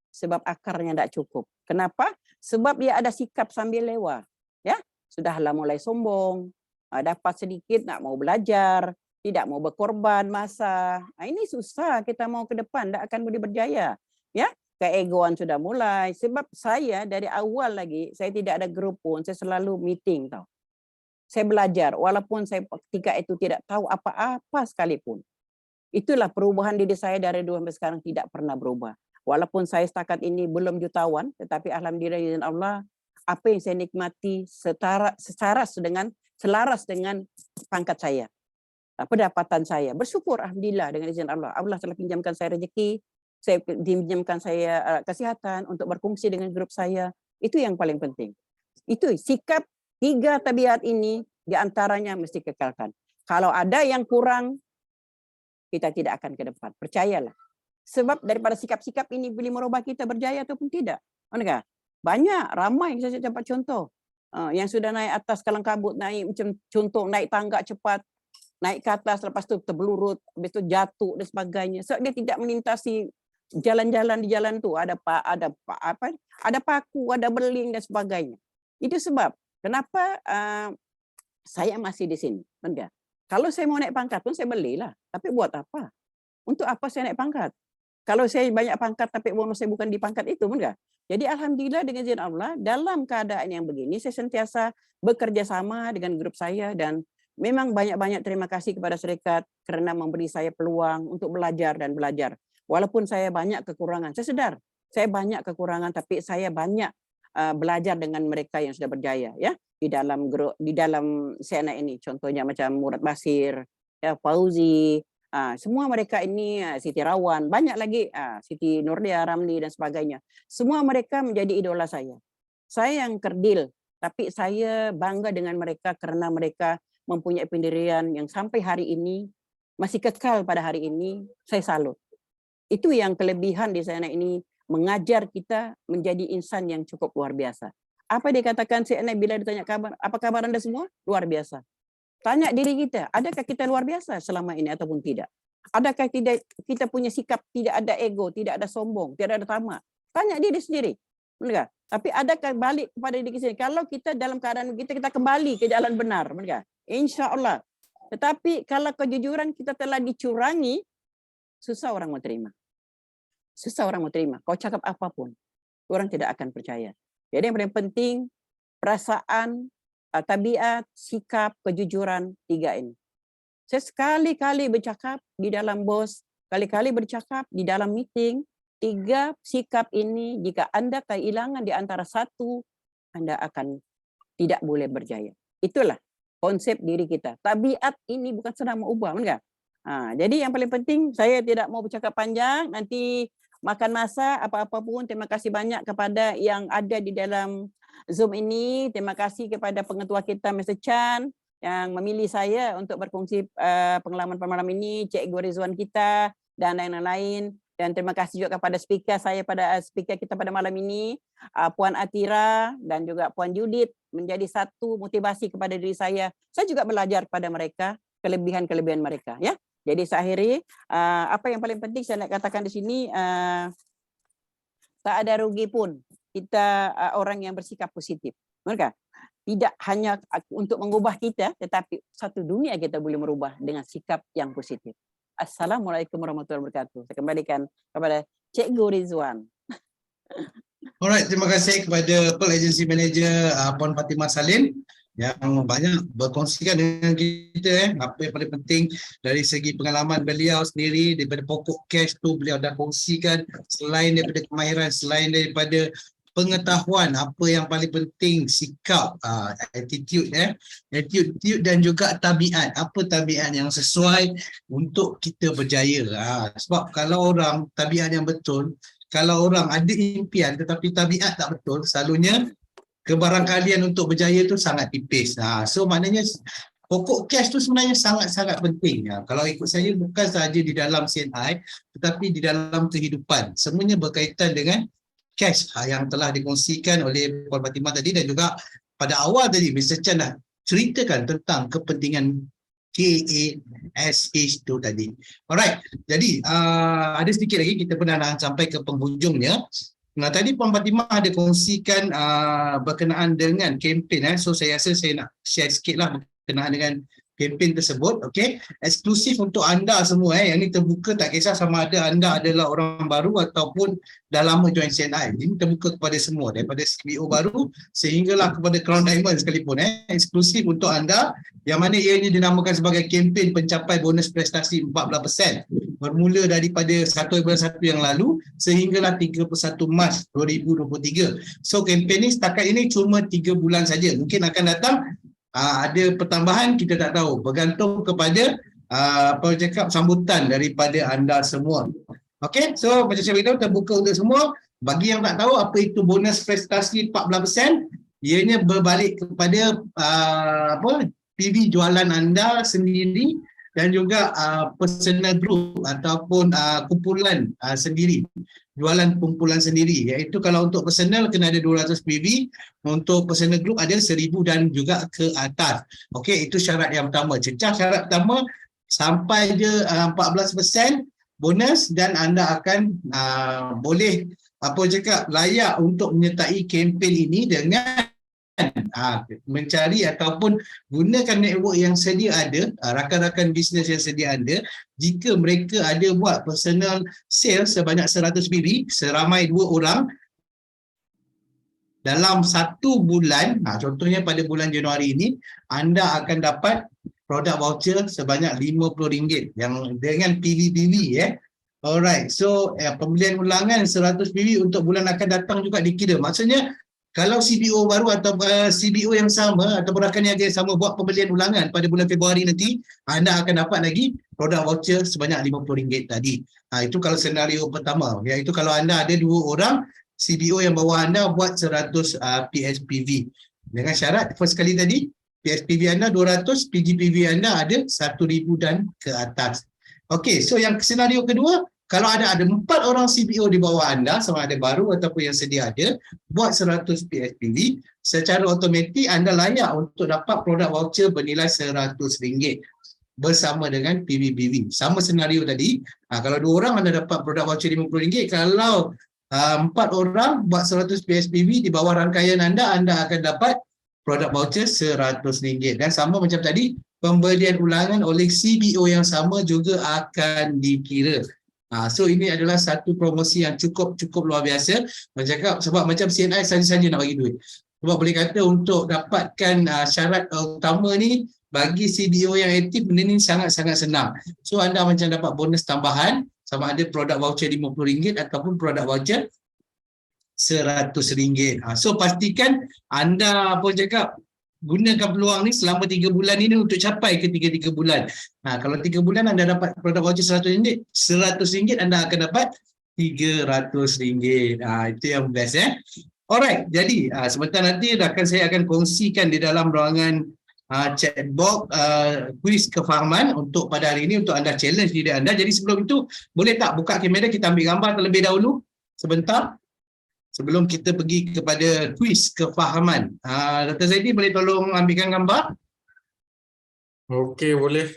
sebab akarnya tidak cukup. Kenapa? Sebab dia ada sikap sambil lewat. Ya, sudahlah mulai sombong, dapat sedikit, nak mau belajar, tidak mau berkorban masa. Ini susah kita mau ke depan, tidak akan boleh berjaya. Ya, keegoan sudah mulai. Sebab saya dari awal lagi, saya tidak ada grup pun, saya selalu meeting tau. Saya belajar, walaupun saya ketika itu tidak tahu apa-apa sekalipun. Itulah perubahan diri saya dari dulu sampai sekarang tidak pernah berubah. Walaupun saya setakat ini belum jutawan, tetapi alhamdulillah izin Allah, apa yang saya nikmati selaras dengan pangkat saya, pendapatan saya. Bersyukur alhamdulillah dengan izin Allah. Allah telah pinjamkan saya rezeki, saya pinjamkan saya kesehatan untuk berfungsi dengan grup saya. Itu yang paling penting. Itu sikap 3 tabiat ini diantaranya mesti kekalkan. Kalau ada yang kurang, kita tidak akan ke depan. Percayalah. Sebab daripada sikap-sikap ini boleh merubah kita berjaya ataupun tidak. Banyak, ramai yang saya dapat contoh. Yang sudah naik atas kalang kabut, naik macam contoh naik tangga cepat, naik ke atas, lepas tu terbelurut, habis tu jatuh dan sebagainya. Sebab dia tidak melintasi jalan-jalan di jalan tu, ada paku, ada beling dan sebagainya. Itu sebab kenapa saya masih di sini. Kalau saya mau naik pangkat pun saya belilah, tapi buat apa? Untuk apa saya naik pangkat? Kalau saya banyak pangkat tapi bonus saya bukan di pangkat itu, enggak. Jadi alhamdulillah dengan izin Allah dalam keadaan yang begini saya sentiasa bekerja sama dengan grup saya dan memang banyak-banyak terima kasih kepada syarikat kerana memberi saya peluang untuk belajar dan belajar. Walaupun saya banyak kekurangan, saya sedar saya banyak kekurangan tapi saya banyak belajar dengan mereka yang sudah berjaya, ya, di dalam CNI ini. Contohnya macam Murad Basir, ya, Fauzi, semua mereka ini, Siti Rawan, banyak lagi, Siti Nurdia Ramli dan sebagainya. Semua mereka menjadi idola saya. Saya yang kerdil, tapi saya bangga dengan mereka kerana mereka mempunyai pendirian yang sampai hari ini masih kekal pada hari ini. Saya salut. Itu yang kelebihan di sana ini, mengajar kita menjadi insan yang cukup luar biasa. Apa dikatakan CNI bila ditanya kabar, apa kabar Anda semua? Luar biasa. Tanya diri kita, adakah kita luar biasa selama ini ataupun tidak? Adakah kita punya sikap tidak ada ego, tidak ada sombong, tidak ada tamak? Tanya diri sendiri. Benar? Tapi adakah balik kepada diri sendiri? Kalau kita dalam keadaan kita kembali ke jalan benar, benar? Insya Allah. Tetapi kalau kejujuran kita telah dicurangi, susah orang mau terima. Susah orang mau terima. Kau cakap apapun, orang tidak akan percaya. Jadi yang paling penting, perasaan, tabiat, sikap, kejujuran, 3 ini. Saya sekali-kali bercakap di dalam bos, kali-kali bercakap di dalam meeting, 3 sikap ini jika Anda kehilangan di antara satu, Anda akan tidak boleh berjaya. Itulah konsep diri kita. Tabiat ini bukan sedang mau ubah, benar? Jadi yang paling penting, saya tidak mau bercakap panjang, nanti makan masa apa-apa pun. Terima kasih banyak kepada yang ada di dalam Zoom ini. Terima kasih kepada pengetua kita Mr. Chan yang memilih saya untuk berkongsi pengalaman pada malam ini, Cikgu Rizwan kita dan lain-lain. Dan terima kasih juga kepada speaker kita pada malam ini, Puan Atira dan juga Puan Judith, menjadi satu motivasi kepada diri saya. Saya juga belajar pada mereka kelebihan-kelebihan mereka, ya. Jadi saya akhiri, apa yang paling penting saya nak katakan di sini, tak ada rugi pun kita orang yang bersikap positif. Mereka tidak hanya untuk mengubah kita, tetapi satu dunia kita boleh merubah dengan sikap yang positif. Assalamualaikum warahmatullahi wabarakatuh. Saya kembalikan kepada Cikgu Rizwan. Alright, terima kasih kepada Pearl Agency Manager Puan Fatimah Salim yang banyak berkongsikan dengan kita apa yang paling penting dari segi pengalaman beliau sendiri. Daripada pokok cash tu beliau dah kongsikan, selain daripada kemahiran, selain daripada pengetahuan apa yang paling penting, sikap, attitude attitude dan juga tabiat, apa tabiat yang sesuai untuk kita berjaya. Sebab kalau orang tabiat yang betul, kalau orang ada impian tetapi tabiat tak betul, selalunya kebarangkalian untuk berjaya tu sangat tipis. So maknanya pokok cash tu sebenarnya sangat-sangat penting. Kalau ikut saya bukan sahaja di dalam CNI tetapi di dalam kehidupan. Semuanya berkaitan dengan cash yang telah dikongsikan oleh Puan Fatimah tadi dan juga pada awal tadi Mr. Chan dah ceritakan tentang kepentingan KASH tu tadi. Alright, jadi ada sedikit lagi kita pernah nak sampai ke penghujungnya. Nah, tadi Puan Fatimah ada kongsikan berkenaan dengan kempen. So saya rasa saya nak share sikit lah berkenaan dengan kempen tersebut. Okay, eksklusif untuk anda semua. Yang ini terbuka, tak kisah sama ada anda adalah orang baru ataupun dah lama join CNI. Ini terbuka kepada semua, daripada CBO baru sehinggalah kepada Crown Diamond sekalipun. Eksklusif untuk anda, yang mana ianya dinamakan sebagai kempen pencapai bonus prestasi 14%. Bermula daripada 1 bulan 1 yang lalu sehinggalah 31 Mac 2023. So kempen ni setakat ini cuma 3 bulan saja. Mungkin akan datang ada pertambahan, kita tak tahu, bergantung kepada apa cakap sambutan daripada anda semua. Okey, so macam saya beritahu terbuka untuk semua. Bagi yang tak tahu apa itu bonus prestasi 14%, ianya berbalik kepada PV jualan anda sendiri dan juga personal group ataupun kumpulan sendiri, jualan kumpulan sendiri, iaitu kalau untuk personal kena ada 200 PV, untuk personal group ada 1000 dan juga ke atas. Okey, itu syarat yang pertama. Cecah syarat pertama, sampai je 14% bonus dan anda akan boleh layak untuk menyertai kempen ini dengan mencari ataupun gunakan network yang sedia ada, rakan-rakan bisnes yang sedia ada. Jika mereka ada buat personal sales sebanyak 100 PV, seramai 2 orang dalam 1 bulan, contohnya pada bulan Januari ini, anda akan dapat produk voucher sebanyak RM50 yang dengan PV. Alright, so pembelian ulangan 100 PV untuk bulan akan datang juga dikira. Maksudnya kalau CBO baru atau CBO yang sama atau rakan niaga yang sama buat pembelian ulangan pada bulan Februari nanti, anda akan dapat lagi produk voucher sebanyak RM50 tadi. Itu kalau senario pertama, iaitu kalau anda ada 2 orang CBO yang bawah anda buat 100 PSPV. Dengan syarat first kali tadi, PSPV anda 200, PGPV anda ada 1,000 dan ke atas. Okey, so yang senario kedua, kalau ada 4 orang CBO di bawah anda, sama ada baru ataupun yang sedia ada, buat 100 PSPV, secara automatik anda layak untuk dapat produk voucher bernilai RM100 bersama dengan PVPV. Sama senario tadi, kalau 2 orang anda dapat produk voucher RM50, kalau 4 orang buat 100 PSPV di bawah rangkaian anda akan dapat produk voucher RM100. Dan sama macam tadi, pembelian ulangan oleh CBO yang sama juga akan dikira. So ini adalah satu promosi yang cukup luar biasa. Bercakap sebab macam CNI saja-saja nak bagi duit. Sebab boleh kata untuk dapatkan syarat utama ni, bagi CBO yang aktif, benda ni sangat-sangat senang. So anda macam dapat bonus tambahan, sama ada produk voucher RM50 ataupun produk voucher RM100. So pastikan anda gunakan peluang ni selama 3 bulan ini untuk capai ke 3 bulan. Kalau 3 bulan anda dapat produk voucher RM100, anda akan dapat RM300. Itu yang best Alright, jadi sebentar nanti saya akan kongsikan di dalam ruangan chat box kuis kefahaman untuk pada hari ini untuk anda challenge diri anda. Jadi sebelum itu boleh tak buka kamera, kita ambil gambar terlebih dahulu sebentar sebelum kita pergi kepada kuis kefahaman. Dr. Zaidi boleh tolong ambilkan gambar? Okey, boleh.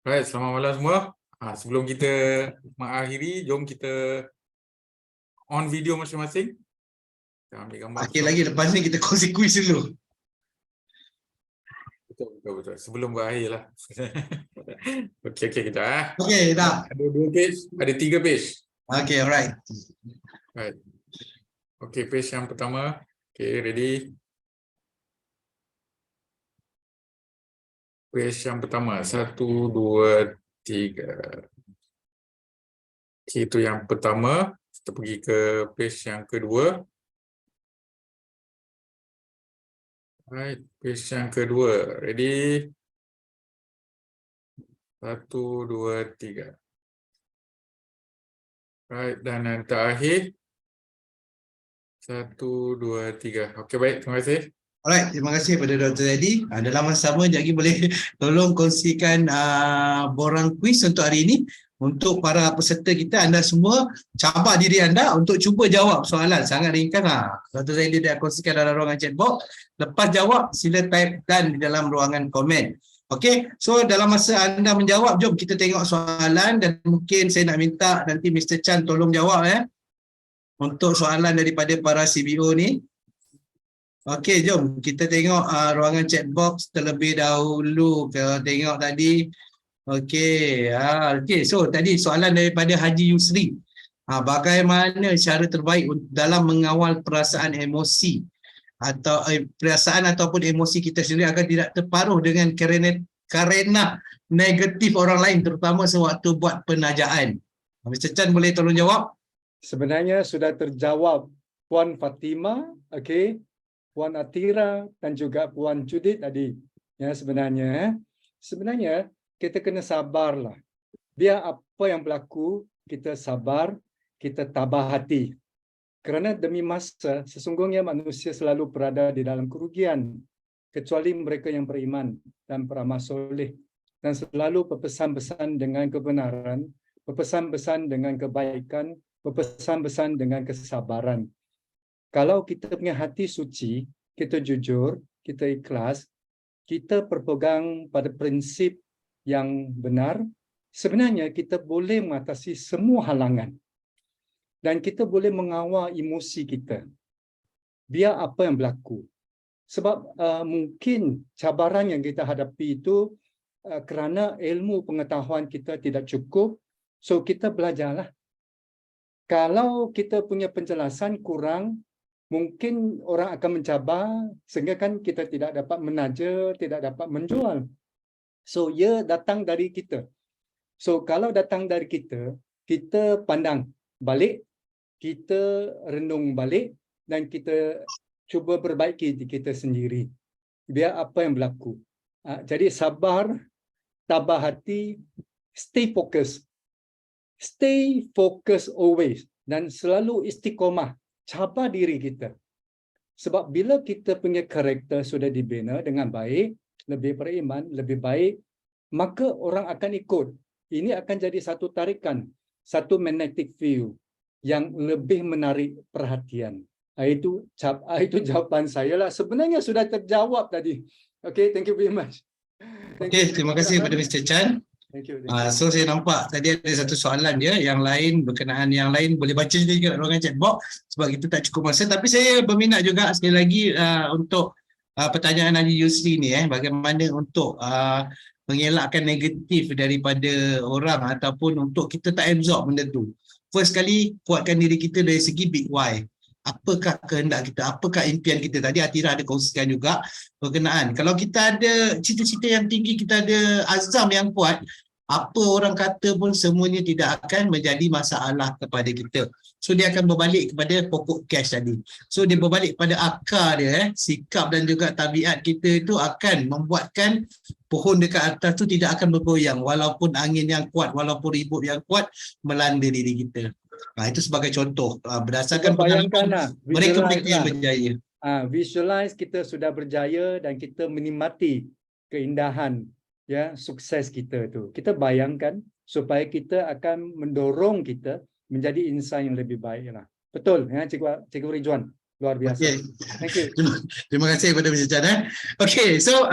Baik, selamat malam semua. Sebelum kita mengakhiri, jom kita on video masing-masing. Kita ambil gambar. Okey, lagi lepas ni kita kongsi kuis dulu. Betul. Sebelum berakhir lah. Okey, kita. Okey, dah. Ada 2 page, ada 3 page. Okey, alright. Right. Okey, page yang pertama. Okey, ready? Page yang pertama, 1, 2, 3. Okey, itu yang pertama. Kita pergi ke page yang kedua. Right, quiz yang kedua. Ready? 1, 2, 3. Right, dan yang terakhir. 1, 2, 3. Okey, baik. Terima kasih. Alright, terima kasih kepada Dr. Edi. Dalam masa sama, Jaki boleh tolong kongsikan borang kuis untuk hari ini. Untuk para peserta kita, anda semua cabar diri anda untuk cuba jawab soalan. Sangat ringkas. Dr. Edi dah kongsikan dalam ruangan chat box. Lepas jawab, sila type dan di dalam ruangan komen. Okey, so dalam masa anda menjawab, jom kita tengok soalan dan mungkin saya nak minta nanti Mr. Chan tolong jawab untuk soalan daripada para CBO ni. Okey, jom kita tengok ruangan chat box terlebih dahulu. Kalau tengok tadi. Okey, okey. So tadi soalan daripada Haji Yusri. Bagaimana cara terbaik dalam mengawal perasaan emosi atau perasaan ataupun emosi kita sendiri agar tidak terparuh dengan karena negatif orang lain, terutama sewaktu buat penajaan. Mr. Chan boleh tolong jawab? Sebenarnya sudah terjawab Puan Fatima, okey, Puan Atira dan juga Puan Judith tadi. Ya, sebenarnya kita kena sabarlah. Biar apa yang berlaku, kita sabar, kita tabah hati. Kerana demi masa, sesungguhnya manusia selalu berada di dalam kerugian, kecuali mereka yang beriman dan beramal soleh dan selalu berpesan-pesan dengan kebenaran, berpesan-pesan dengan kebaikan, berpesan-pesan dengan kesabaran. Kalau kita punya hati suci, kita jujur, kita ikhlas, kita berpegang pada prinsip yang benar, sebenarnya kita boleh mengatasi semua halangan. Dan kita boleh mengawal emosi kita. Biar apa yang berlaku. Sebab mungkin cabaran yang kita hadapi itu kerana ilmu pengetahuan kita tidak cukup, so kita belajarlah. Kalau kita punya penjelasan kurang, mungkin orang akan mencabar sehingga kan kita tidak dapat menaja, tidak dapat menjual. So ia datang dari kita. So kalau datang dari kita, kita pandang balik, kita renung balik dan kita cuba perbaiki diri kita sendiri. Biar apa yang berlaku. Jadi sabar, tabah hati, stay focus. Stay focus always dan selalu istiqomah. Cabar diri kita. Sebab bila kita punya karakter sudah dibina dengan baik, lebih beriman, lebih baik, maka orang akan ikut. Ini akan jadi satu tarikan, satu magnetic field yang lebih menarik perhatian. Itu jawapan saya lah. Sebenarnya sudah terjawab tadi. Okay, thank you very much. Okey, terima kasih kepada Mr. Chan. Thank you. So saya nampak tadi ada satu soalan dia, yang lain berkenaan yang lain boleh baca juga kat ruangan chat box sebab kita tak cukup masa, tapi saya berminat juga sekali lagi untuk pertanyaan Haji Yusri ni bagaimana untuk mengelakkan negatif daripada orang ataupun untuk kita tak absorb benda tu. First kali kuatkan diri kita dari segi big why. Apakah kehendak kita, apakah impian kita. Tadi Atira ada kongsikan juga berkenaan. Kalau kita ada cita-cita yang tinggi, kita ada azam yang kuat, apa orang kata pun semuanya tidak akan menjadi masalah kepada kita. So dia akan berbalik kepada pokok cash tadi. So dia berbalik pada akar dia, sikap dan juga tabiat kita itu akan membuatkan pohon dekat atas tu tidak akan bergoyang walaupun angin yang kuat, walaupun ribut yang kuat melanda diri kita. Itu sebagai contoh berdasarkan pengalaman mereka-mereka yang berjaya. Visualize kita sudah berjaya dan kita menikmati keindahan sukses kita tu. Kita bayangkan supaya kita akan mendorong kita menjadi insan yang lebih baik lah. Betul Cikgu Ridwan. Luar biasa. Okay. Thank you. Terima kasih kepada Mr. Chan. Okay, so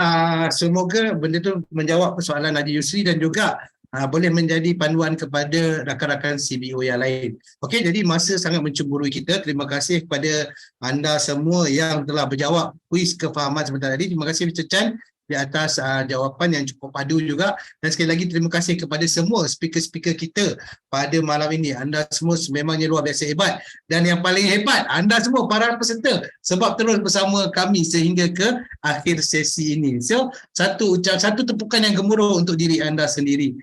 semoga benda tu menjawab persoalan Haji Yusri dan juga boleh menjadi panduan kepada rakan-rakan CBO yang lain. Okey, jadi masa sangat mencemburui kita. Terima kasih kepada anda semua yang telah berjawab kuis kefahaman sebentar tadi. Terima kasih Mr. Chan di atas jawapan yang cukup padu juga. Dan sekali lagi terima kasih kepada semua speaker-speaker kita pada malam ini. Anda semua memangnya luar biasa hebat. Dan yang paling hebat, anda semua para peserta sebab terus bersama kami sehingga ke akhir sesi ini. So, satu tepukan yang gemuruh untuk diri anda sendiri.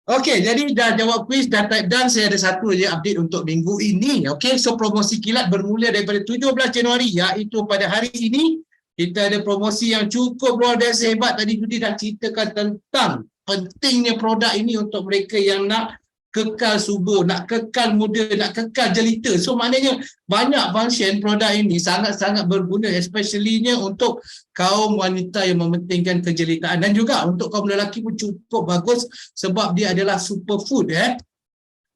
Okey, jadi dah jawab kuis, dah type dan saya ada satu je update untuk minggu ini. Okey, so promosi kilat bermula daripada 17 Januari iaitu pada hari ini Kita ada promosi yang cukup luar biasa hebat. Tadi Judi dah ceritakan tentang pentingnya produk ini untuk mereka yang nak kekal subur, nak kekal muda, nak kekal jelita. So maknanya banyak function produk ini sangat-sangat berguna, especially-nya untuk kaum wanita yang mementingkan kejelitaan, dan juga untuk kaum lelaki pun cukup bagus sebab dia adalah superfood,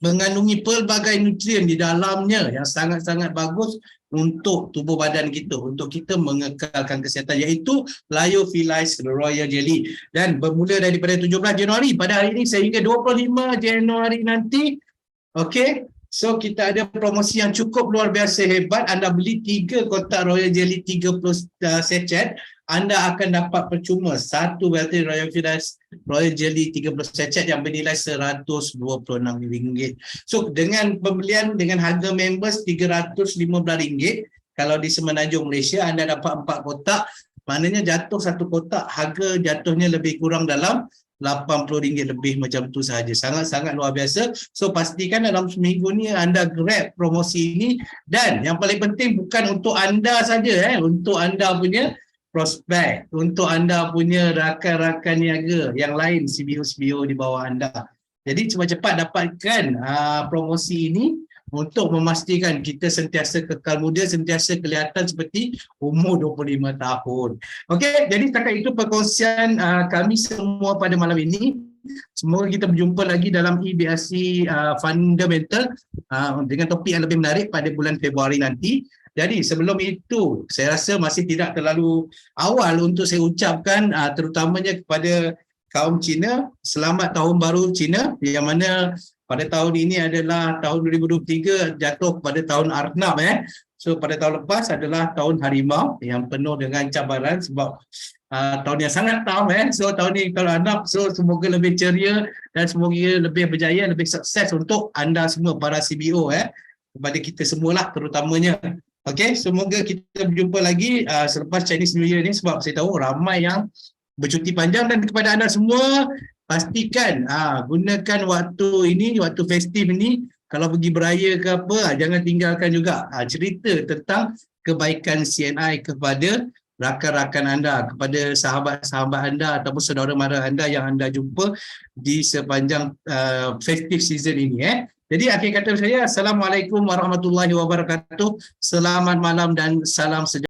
mengandungi pelbagai nutrien di dalamnya yang sangat-sangat bagus untuk tubuh badan kita, untuk kita mengekalkan kesihatan, iaitu Lyophilized Royal Jelly. Dan bermula daripada 17 Januari pada hari ini sehingga 25 Januari nanti, okey, so kita ada promosi yang cukup luar biasa hebat. Anda beli 3 kotak Royal Jelly 30 sachet, anda akan dapat percuma satu Weltin Lyophilized Royal Jelly 30 sachet yang bernilai RM126. So dengan pembelian dengan harga members RM315, kalau di Semenanjung Malaysia anda dapat 4 kotak, maknanya jatuh satu kotak, harga jatuhnya lebih kurang dalam RM80 lebih, macam tu sahaja. Sangat-sangat luar biasa. So pastikan dalam seminggu ni anda grab promosi ini, dan yang paling penting bukan untuk anda saja, untuk anda punya prospek, untuk anda punya rakan-rakan niaga yang lain, CBO di bawah anda. Jadi cepat-cepat dapatkan promosi ini untuk memastikan kita sentiasa kekal muda, sentiasa kelihatan seperti umur 25 tahun. Okey, jadi setakat itu perkongsian kami semua pada malam ini. Semoga kita berjumpa lagi dalam EBRC Fundamental dengan topik yang lebih menarik pada bulan Februari nanti. Jadi sebelum itu, saya rasa masih tidak terlalu awal untuk saya ucapkan terutamanya kepada kaum Cina, selamat tahun baru Cina, yang mana pada tahun ini adalah tahun 2023 jatuh pada tahun Arnab. So pada tahun lepas adalah tahun Harimau yang penuh dengan cabaran sebab tahun yang sangat tough. So tahun ini tahun Arnab, so semoga lebih ceria dan semoga lebih berjaya, lebih sukses untuk anda semua para CBO, kepada kita semualah terutamanya. Okey, semoga kita berjumpa lagi selepas Chinese New Year ni, sebab saya tahu ramai yang bercuti panjang. Dan kepada anda semua, pastikan gunakan waktu ini, waktu festif ini, kalau pergi beraya ke apa, jangan tinggalkan juga cerita tentang kebaikan CNI kepada rakan-rakan anda, kepada sahabat-sahabat anda ataupun saudara mara anda yang anda jumpa di sepanjang festive season ini. Jadi akhir kata saya, Assalamualaikum warahmatullahi wabarakatuh. Selamat malam dan salam sejahtera.